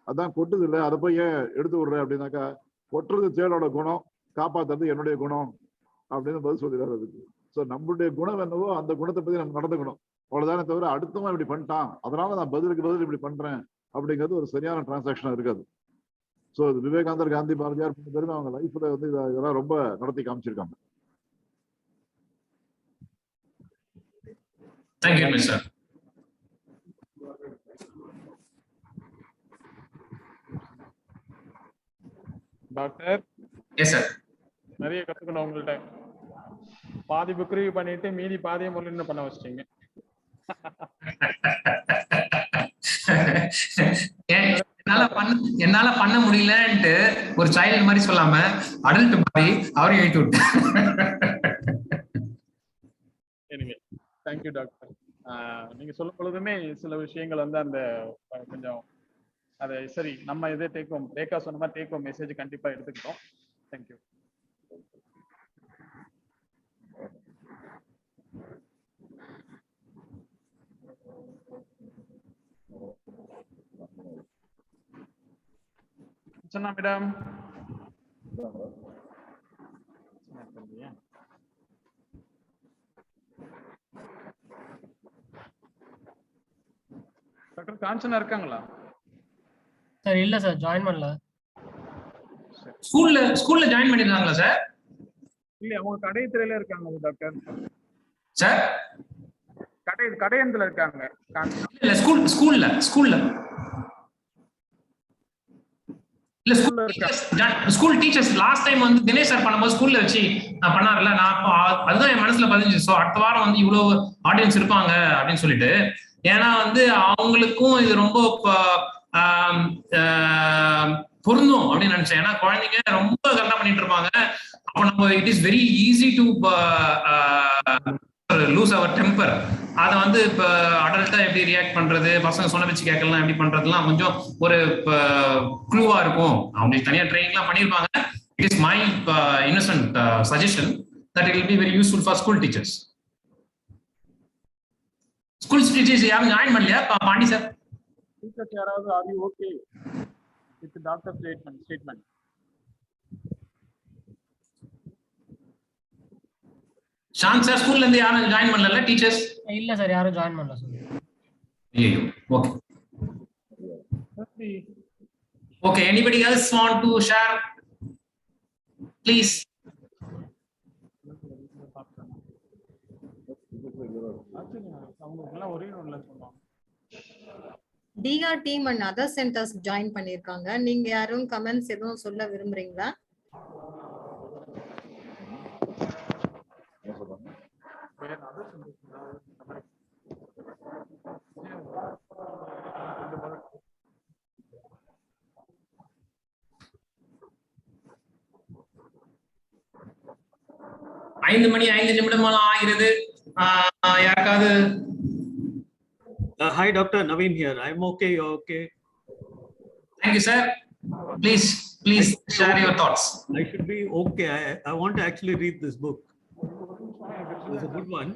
அதான் கொட்டுது இல்லை, அதை போய் ஏன் எடுத்து விடுற அப்படின்னாக்கா, கொட்டுறது தேளோட குணம், காப்பாத்துறது என்னுடைய குணம் அப்படின்னு பதில் சொல்லிடுறாரு அதுக்கு. ஸோ நம்மளுடைய குணம் என்னவோ அந்த குணத்தை பத்தி நம்ம நடந்துக்கணும், அவ்வளவுதானே தவிர அடுத்தவன் இப்படி பண்ணிட்டான் அதனால நான் பதிலுக்கு பதில் இப்படி பண்றேன் அப்படிங்கிறது ஒரு சரியான டிரான்சாக்ஷனா இருக்காது. ஸோ விவேகானந்தர், காந்தி, பாரதியார் பேருமே அவங்க லைஃப்ல வந்து இதெல்லாம் ரொம்ப நடத்தி காமிச்சிருக்காங்க. Thank you, sir. Doctor. Yes sir. நிறைய கத்துக்கணும் உங்கள்ட்ட. பாதி புக் ரிவ்யூ பண்ணிட்டு மீதி பாதியை முன்ன பண்ண வச்சிட்டீங்க. என்னால பண்ண முடியலன்ட்டு ஒரு சைல்டு மாதிரி சொல்லாம அடல்ட் மாதிரி அவரையும் எழுதி விட்டு. Thank you doctor. நீங்க சொல்லும் பொழுதுமே சில விஷயங்கள் வந்து அந்த கொஞ்சம் அதை சரி நம்ம இதே டேக் ரேகா சொன்ன மாதிரி டேக் மெசேஜ் கண்டிப்பா எடுத்துக்கிட்டோம். தேங்க்யூ. சொன்னா மேடம். டாக்டர் காஞ்சனா இருக்காங்களா? சார் இல்ல சார், ஜாயின் பண்ணல. ஸ்கூல்ல ஜாயின் பண்ணிருக்காங்களா சார்? இல்ல, அவங்க கடையத்துல இருக்காங்க டாக்டர். சார் கடையத்துல இருக்காங்க. இல்ல ஸ்கூல்ல இல்ல ஸ்கூல் டீச்சர்ஸ். லாஸ்ட் டைம் வந்து தினேஷ் சார் பண்ணும்போது ஸ்கூல்ல வச்சு பண்ணார்ல, நான் அதுதான் என் மனசுல பதிஞ்சு. ஸோ அடுத்த வாரம் வந்து இவ்வளவு ஆடியன்ஸ் இருப்பாங்க அப்படின்னு சொல்லிட்டு, ஏன்னா வந்து அவங்களுக்கும் இது ரொம்ப பொருந்தும் அப்படின்னு நினைச்சேன். ஏன்னா குழந்தைங்க ரொம்ப கரெக்டா பண்ணிட்டு இருப்பாங்க. அப்போ நம்ம it is very easy to lose our temper. அதை வந்து இப்போ அடல்ட்டா எப்படி ரியாக்ட் பண்றது, பசங்க சொன்ன வச்சு கேட்கலாம் எப்படி பண்றதுலாம் கொஞ்சம் ஒரு க்ளூவா இருக்கும். அவங்க தனியா ட்ரைனிங்லாம் பண்ணியிருப்பாங்க. It is my innocent suggestion that it will be very useful for school teachers. School teachers யாரும் ஜாயின் பண்ணலையா பாண்டி சார்? டீச்சர்ஸ் யாராவது are you okay with doctor statement? Shan sir ஸ்கூல்ல இருந்து யாரும் ஜாயின் பண்ணல டீச்சர்ஸ்? இல்ல சார், யாரும் ஜாயின் பண்ணல சார். ஐயோ. Okay okay. Anybody else want to share please? அவங்க எல்லாம் ஒரே நோட்ல சொன்னாங்க. TR team and other centres join பண்ணிருக்காங்க. நீங்க யாரும் கமெண்ட்ஸ் எதுவும் சொல்ல விரும்புறீங்களா? என்ன சொல்றாங்க? ஐந்து மணி 5 நிமிடமாலாம் ஆகிறது. யாருக்காவது? Hi, Dr. Naveen here. I'm okay. You're okay. Thank you, sir. Please share your thoughts. I should be okay. I want to actually read this book. It's a good one.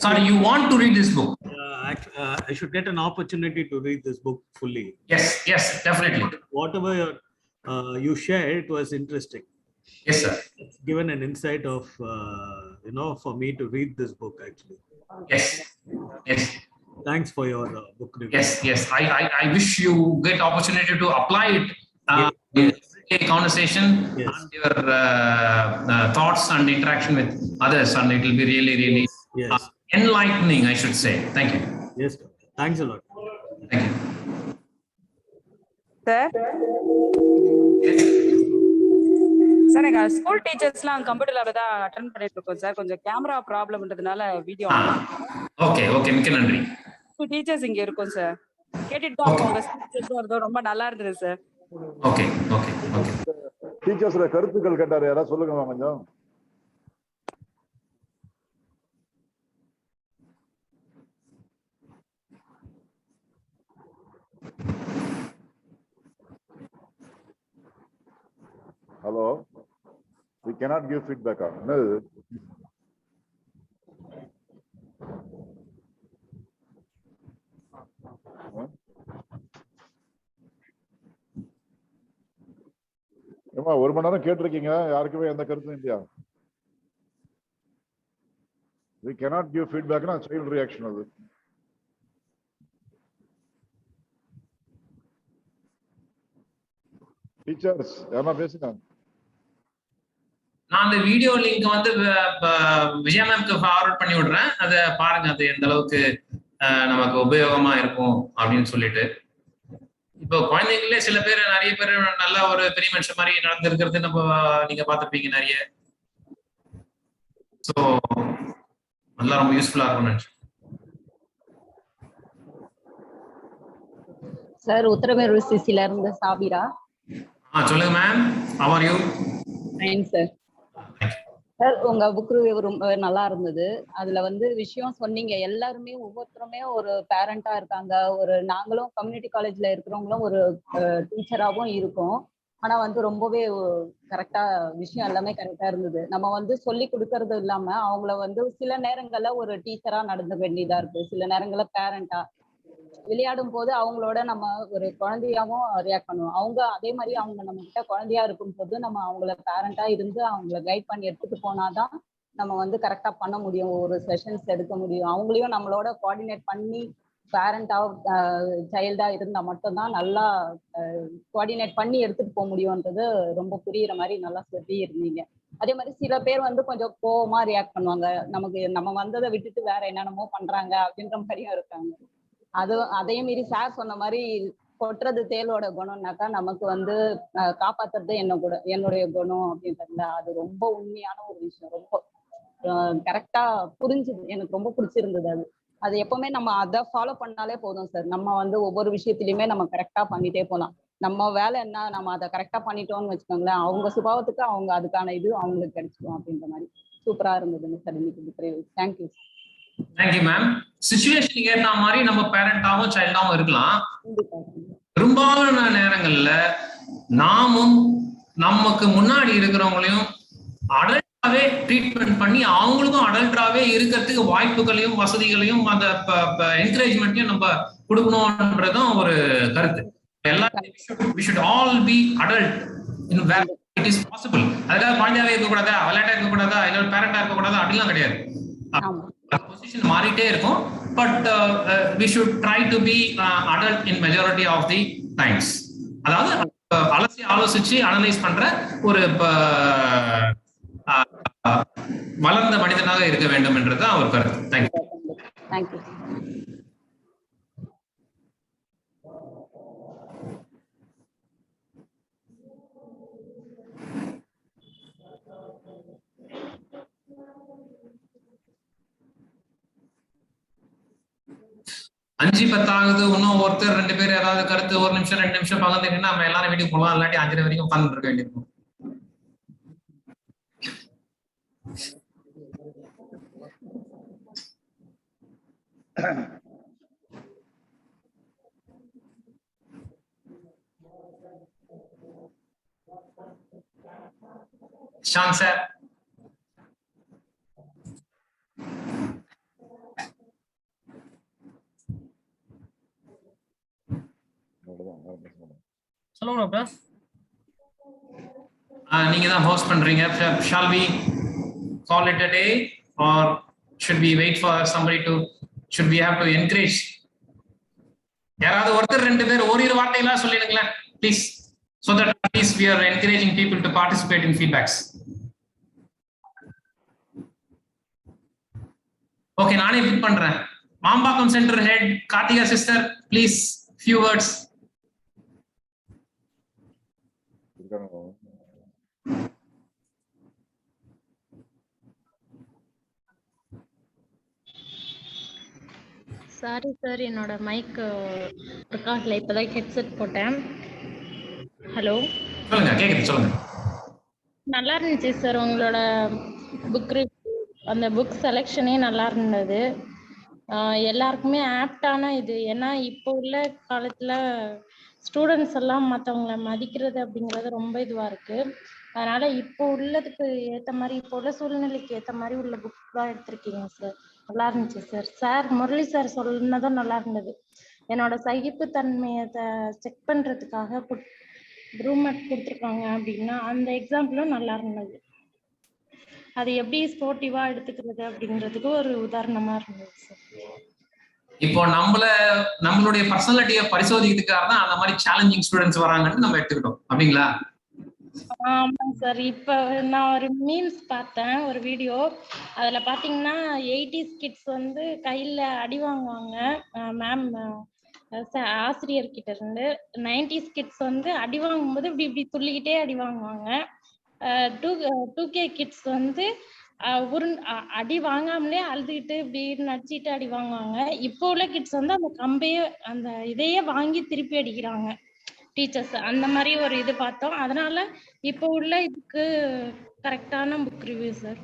Sorry, you want to read this book? I should get an opportunity to read this book fully. Yes, definitely. Whatever you shared, it was interesting. Yes, sir. It's given an insight of, for me to read this book actually. Yes. Thanks for your book review. Yes. I wish you get opportunity to apply it in a conversation and your thoughts and interaction with others, and it will be really enlightening, I should say. Thank you. Yes, Doctor. Thanks a lot. Thank you. Sir எங்க ஸ்கூல் டீச்சர்ஸ்லாம் கம்ப்யூட்டர் லேப் தான் அட்டெண்ட் பண்ணிட்டு இருக்கோம் சார். கொஞ்சம் கேமரா ப்ராப்ளம்ன்றதுனால வீடியோ ஓகே மிக்க நன்றி. டீச்சர்ஸ் இங்க இருக்கும் சார். கேட்டுட்டு தான் இருக்கோம். ரொம்ப நல்லா இருந்தது சார். ஓகே. டீச்சர்ஸ்ல கருத்துக்கள் கேட்டாரு, யாராவது சொல்லுங்க கொஞ்சம். Hello, we cannot give feedback on. No. ஏமா 1 மணி நேரம் கேட்டிருக்கீங்க, யாருக்குமே எந்த கருத்தும் இல்லையா? We cannot give feedback na child reaction அது. டீச்சர்ஸ் யாரா பேசுங்க. நான் அந்த வீடியோ லிங்க் வந்து விஜயா மேம்க்கு ஃபார்வர்ட் பண்ணி விடுறேன். அதை பாருங்க, அது எந்த அளவுக்கு நமக்கு உபயோகமா இருக்கும் அப்படின்னு சொல்லிட்டு. இப்போ குழந்தைங்களே சில பேர், நிறைய பேர் நல்ல ஒரு பெரிய மனுஷன் மாதிரி நடந்திருக்கிறது நீங்க பார்த்துருப்பீங்க நிறைய. ஸோ நல்லா ரொம்ப யூஸ்ஃபுல்லா இருக்கும். சார், உத்தரமேரூர் சிசில இருந்து சாபிரா. சொல்லுங்க ma'am. How are you? Fine sir. Sir, உங்க புக் ரிவ்யூ ரொம்ப நல்லா இருந்தது. அதுல வந்து விஷயம் சொன்னீங்க, எல்லாருமே ஒவ்வொருத்தருமே ஒரு பேரண்டா இருக்காங்க. நாங்களும் கம்யூனிட்டி காலேஜ்ல இருக்கிறவங்களும் ஒரு டீச்சராகவும் இருக்கோம். ஆனா வந்து ரொம்பவே கரெக்டா விஷயம் எல்லாமே கரெக்டா இருந்தது. நம்ம வந்து சொல்லி கொடுக்கறது இல்லாம அவங்கள வந்து சில நேரங்கள்ல ஒரு டீச்சரா நடந்துக்க வேண்டியதா இருக்கு, சில நேரங்கள்ல பேரண்டா. விளையாடும் போது அவங்களோட நம்ம ஒரு குழந்தையாவும் ரியாக்ட் பண்ணுவோம். அவங்க அதே மாதிரி அவங்க நம்ம கிட்ட குழந்தையா இருக்கும் போது நம்ம அவங்கள பேரண்டா இருந்து அவங்கள கைட் பண்ணி எடுத்துட்டு போனாதான் நம்ம வந்து கரெக்டா பண்ண முடியும், ஒரு செஷன்ஸ் எடுக்க முடியும். அவங்களையும் நம்மளோட கோஆர்டினேட் பண்ணி பேரண்டா சைல்டா இருந்தா மட்டும்தான் நல்லா கோஆர்டினேட் பண்ணி எடுத்துட்டு போக முடியும்ன்றது ரொம்ப புரியுற மாதிரி நல்லா சொல்லி இருந்தீங்க. அதே மாதிரி சில பேர் வந்து கொஞ்சம் கோவமா ரியாக்ட் பண்ணுவாங்க, நம்ம வந்ததை விட்டுட்டு வேற என்னென்னமோ பண்றாங்க அப்படின்ற மாதிரியும் இருக்காங்க. அதையும் மீறி சார் சொன்ன மாதிரி கொட்டுறது தேலோட குணம்னாக்கா நமக்கு வந்து காப்பாத்துறது என்னுடைய குணம் அப்படின்றதுல அது ரொம்ப உண்மையான ஒரு விஷயம். ரொம்ப கரெக்டா புரிஞ்சுது, எனக்கு ரொம்ப பிடிச்சிருந்தது. அது எப்பவுமே நம்ம அதை ஃபாலோ பண்ணாலே போதும் சார். நம்ம வந்து ஒவ்வொரு விஷயத்திலயுமே நம்ம கரெக்டா பண்ணிட்டே போகலாம். நம்ம வேலை என்ன, நம்ம அதை கரெக்டா பண்ணிட்டோம்னு வச்சுக்கோங்களேன், அவங்க சுபாவத்துக்கு அவங்க அதுக்கான இது அவங்களுக்கு கிடைச்சிடும் அப்படின்ற மாதிரி சூப்பரா இருந்ததுங்க சார் இன்னைக்கு. தேங்க்யூ. Thank you ma'am. சிச்சுவேஷனுக்கு ஏற்ற மாதிரி நம்ம பேரண்டாவும் சைல்டாவும் இருக்கலாம். பெரும்பாலான நேரங்கள்ல நாமும் நமக்கு முன்னாடி இருக்கிறவங்களையும் அடல்ட்டாவே ட்ரீட்மெண்ட் பண்ணி அவங்களுக்கும் அடல்ட்டாவே இருக்கிறதுக்கு வாய்ப்புகளையும் வசதிகளையும் அந்த என்கரேஜ்மெண்ட்டையும் நம்ம கொடுக்கணும்ன்றதும் ஒரு கருத்து. எல்லாரும் we should all be adult in where it is possible. அதுக்காக குழந்தையாவே இருக்கக்கூடாதா, விளையாட்டா இருக்கக்கூடாதா, இல்லை பேரண்டா இருக்கக்கூடாதா அப்படிலாம் கிடையாது. பொசிஷன் மாறிட்டே இருக்கும். But we should try to be adult in majority of the times. அதாவது அலசி ஆலோசிச்சு அனலைஸ் பண்ற ஒரு வளர்ந்த மனிதனாக இருக்க வேண்டும் என்றது ஒரு கருத்து. தேங்க்யூ. 5:10 ஆகுது, இன்னும் ஒருத்தர் 2 பேர் ஏதாவது கருத்து 1 நிமிஷம் 2 நிமிஷம் பகிர்ந்துக்கிட்டா நம்ம எல்லாரும் வீட்டுக்கு போகலாம். இல்லாட்டி 5:30 வரைக்கும் உட்கார்ந்து இருக்க வேண்டியிருக்கும். ஷான் சார். சொல்லுங்க ப்ரோ. நீங்க தான் ஹோஸ்ட் பண்றீங்க. Shall we call it a day or should we wait for somebody to, should we have to encourage? யாராவது ஒருத்தர் 2 பேர் ஓரிரு வார்த்தைகளா சொல்லிடுங்களேன் please, so that at least we are encouraging people to participate in feedbacks. Okay, நானே பிக் பண்றேன். Mambakkam centre head Karthika sister, please few words. Sorry sir, என்னோட மைக் ரெக்கார்ட்ல இப்பதான் ஹெட்செட் போட்டேன். ஹலோ, சொல்லுங்க, கேக்குது, சொல்லுங்க. நல்லா இருந்துச்சு சார் உங்களோட புக் ரிவ்யூ, அந்த புக் செலெக்ஷனே நல்லா இருந்தது. எல்லாருக்குமே ஆப்டான இது. ஏன்னா இப்போ உள்ள காலத்துல ஸ்டூடெண்ட்ஸ் எல்லாம் மற்றவங்கள மதிக்கிறது அப்படிங்கிறது ரொம்ப இதுவா இருக்கு. அதனால இப்போ உள்ளதுக்கு ஏற்ற மாதிரி, இப்போ உள்ள சூழ்நிலைக்கு ஏற்ற மாதிரி உள்ள புக் தான் எடுத்திருக்கீங்க சார். நல்லா இருந்துச்சு சார். சார் முரளி சார் சொன்னதும் நல்லா இருந்தது. என்னோட சகிப்புத்தன்மையை செக் பண்றதுக்காக ப்ரூமெட் கொடுத்துருக்காங்க அப்படின்னா அந்த எக்ஸாம்பிளும் நல்லா இருந்தது. அது எப்படி ஸ்போர்ட்டிவா எடுத்துக்கிறது அப்படிங்கிறதுக்கு ஒரு உதாரணமா இருந்தது சார். இப்போ நம்மளுடைய பர்சனாலிட்டியை பரிசோதிக்கிறதுக்காக தான் அந்த மாதிரி சேலஞ்சிங் ஸ்டூடெண்ட்ஸ் வராங்கன்னு நம்ம எடுத்துக்கிட்டோம் அப்படிங்களா? ஆமாங்க சார். இப்ப நான் ஒரு மீம்ஸ் பார்த்தேன், ஒரு வீடியோ. அதுல பாத்தீங்கன்னா 80s கிட்ஸ் வந்து கையில அடி வாங்குவாங்க மேம் ஆசிரியர் கிட்ட இருந்து. 90s கிட்ஸ் வந்து அடி வாங்கும்போது இப்படி இப்படி துள்ளிக்கிட்டே அடி வாங்குவாங்க. 2K கிட்ஸ் வந்து அடி வாங்காமலே அழுதுகிட்டு இப்படி நடிச்சிட்டு அடி வாங்குவாங்க. இப்போ உள்ள கிட்ஸ் வந்து அந்த கம்பையே அந்த இதையே வாங்கி திருப்பி அடிக்கிறாங்க டீச்சர்ஸ். அந்த மாதிரி ஒரு இது பார்த்தோம். அதனால இப்போ உள்ள இதுக்கு கரெக்டான புக் ரிவ்யூ சார்.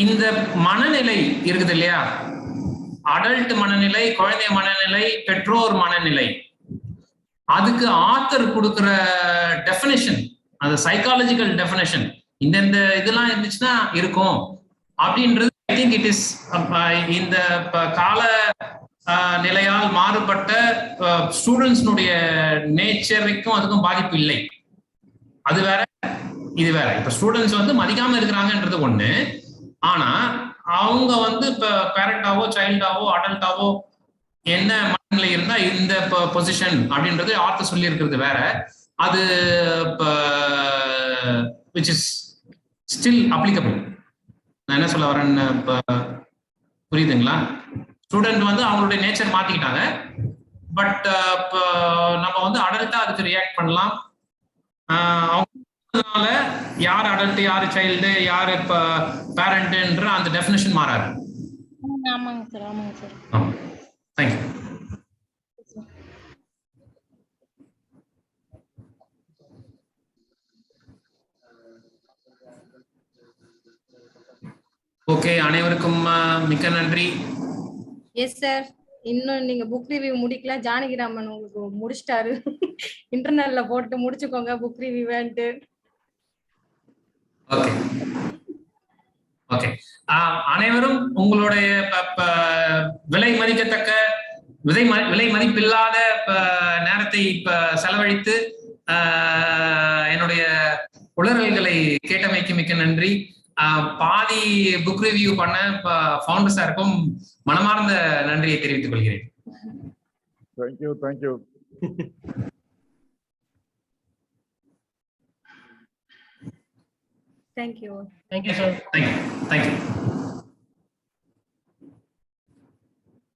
இந்த மனநிலை இருக்குது இல்லையா, அடல்ட் மனநிலை, குழந்தை மனநிலை, பெற்றோர் மனநிலை, அதுக்கு ஆத்தர் கொடுக்கிற டெஃபினேஷன், அந்த சைக்காலஜிக்கல் டெஃபினேஷன் இந்த இதெல்லாம் இருந்துச்சுன்னா இருக்கும் அப்படின்றது ஐ திங்க் இட் இஸ் இந்த கால நிலையால் மாறுபட்ட ஸ்டூடெண்ட்ஸ்னுடைய நேச்சருக்கும் அதுக்கும் பாதிப்பு இல்லை. அது வேற இது வேற. இப்ப ஸ்டூடெண்ட்ஸ் வந்து மதிக்காம இருக்கிறாங்கன்றது ஒண்ணு. ஆனா அவங்க வந்து இப்ப பேரண்டாவோ சைல்டாவோ அடல்ட்டாவோ என்ன மனநிலை இருந்தா இந்த பொசிஷன் அப்படின்றது ஆர்த்தர் சொல்லி இருக்கிறது வேற. அது which is still applicable. நான் என்ன சொல்ல வரேன்னு புரியுதுங்களா? ஸ்டூடெண்ட் வந்து அவங்களுடைய நேச்சர் மாத்திக்கிட்டாங்க. பட் நம்ம வந்து அடல்ட்டா அதுக்கு ரியாக்ட் பண்ணலாம். அவங்கனால யார் அடல்ட் யார் சைல்டு யார் பேரண்ட்ன்ற அந்த டெஃபினிஷன் மாறாது. ஆமாங்க சார், ஆமாங்க சார். தேங்க்யூ. ஓகே, அனைவருக்கும் மிக்க நன்றி. Yes sir. இன்னும் நீங்க புக் ரிவ்யூ முடிக்கல. ஜானகிராமன் உங்களுக்கு முடிச்சிட்டாரு. இன்டர்னல்ல போட்டு முடிச்சுக்கோங்க புக் ரிவ்யூன்ட்டு. Okay okay. அனைவரும் உங்களுடைய விலை மதிக்கத்தக்க விலை மதிப்பில்லாத நேரத்தை செலவழித்து என்னுடைய உளறல்களை கேட்டமைக்கு மிக்க நன்றி. பாதி புக் ரிவ்யூ பண்ண ஃபவுண்டர் சாருக்கும் மனமார்ந்த நன்றியை தெரிவித்துக் கொள்கிறேன். Thank you thank you. Thank you. Thank you sir. Thank you.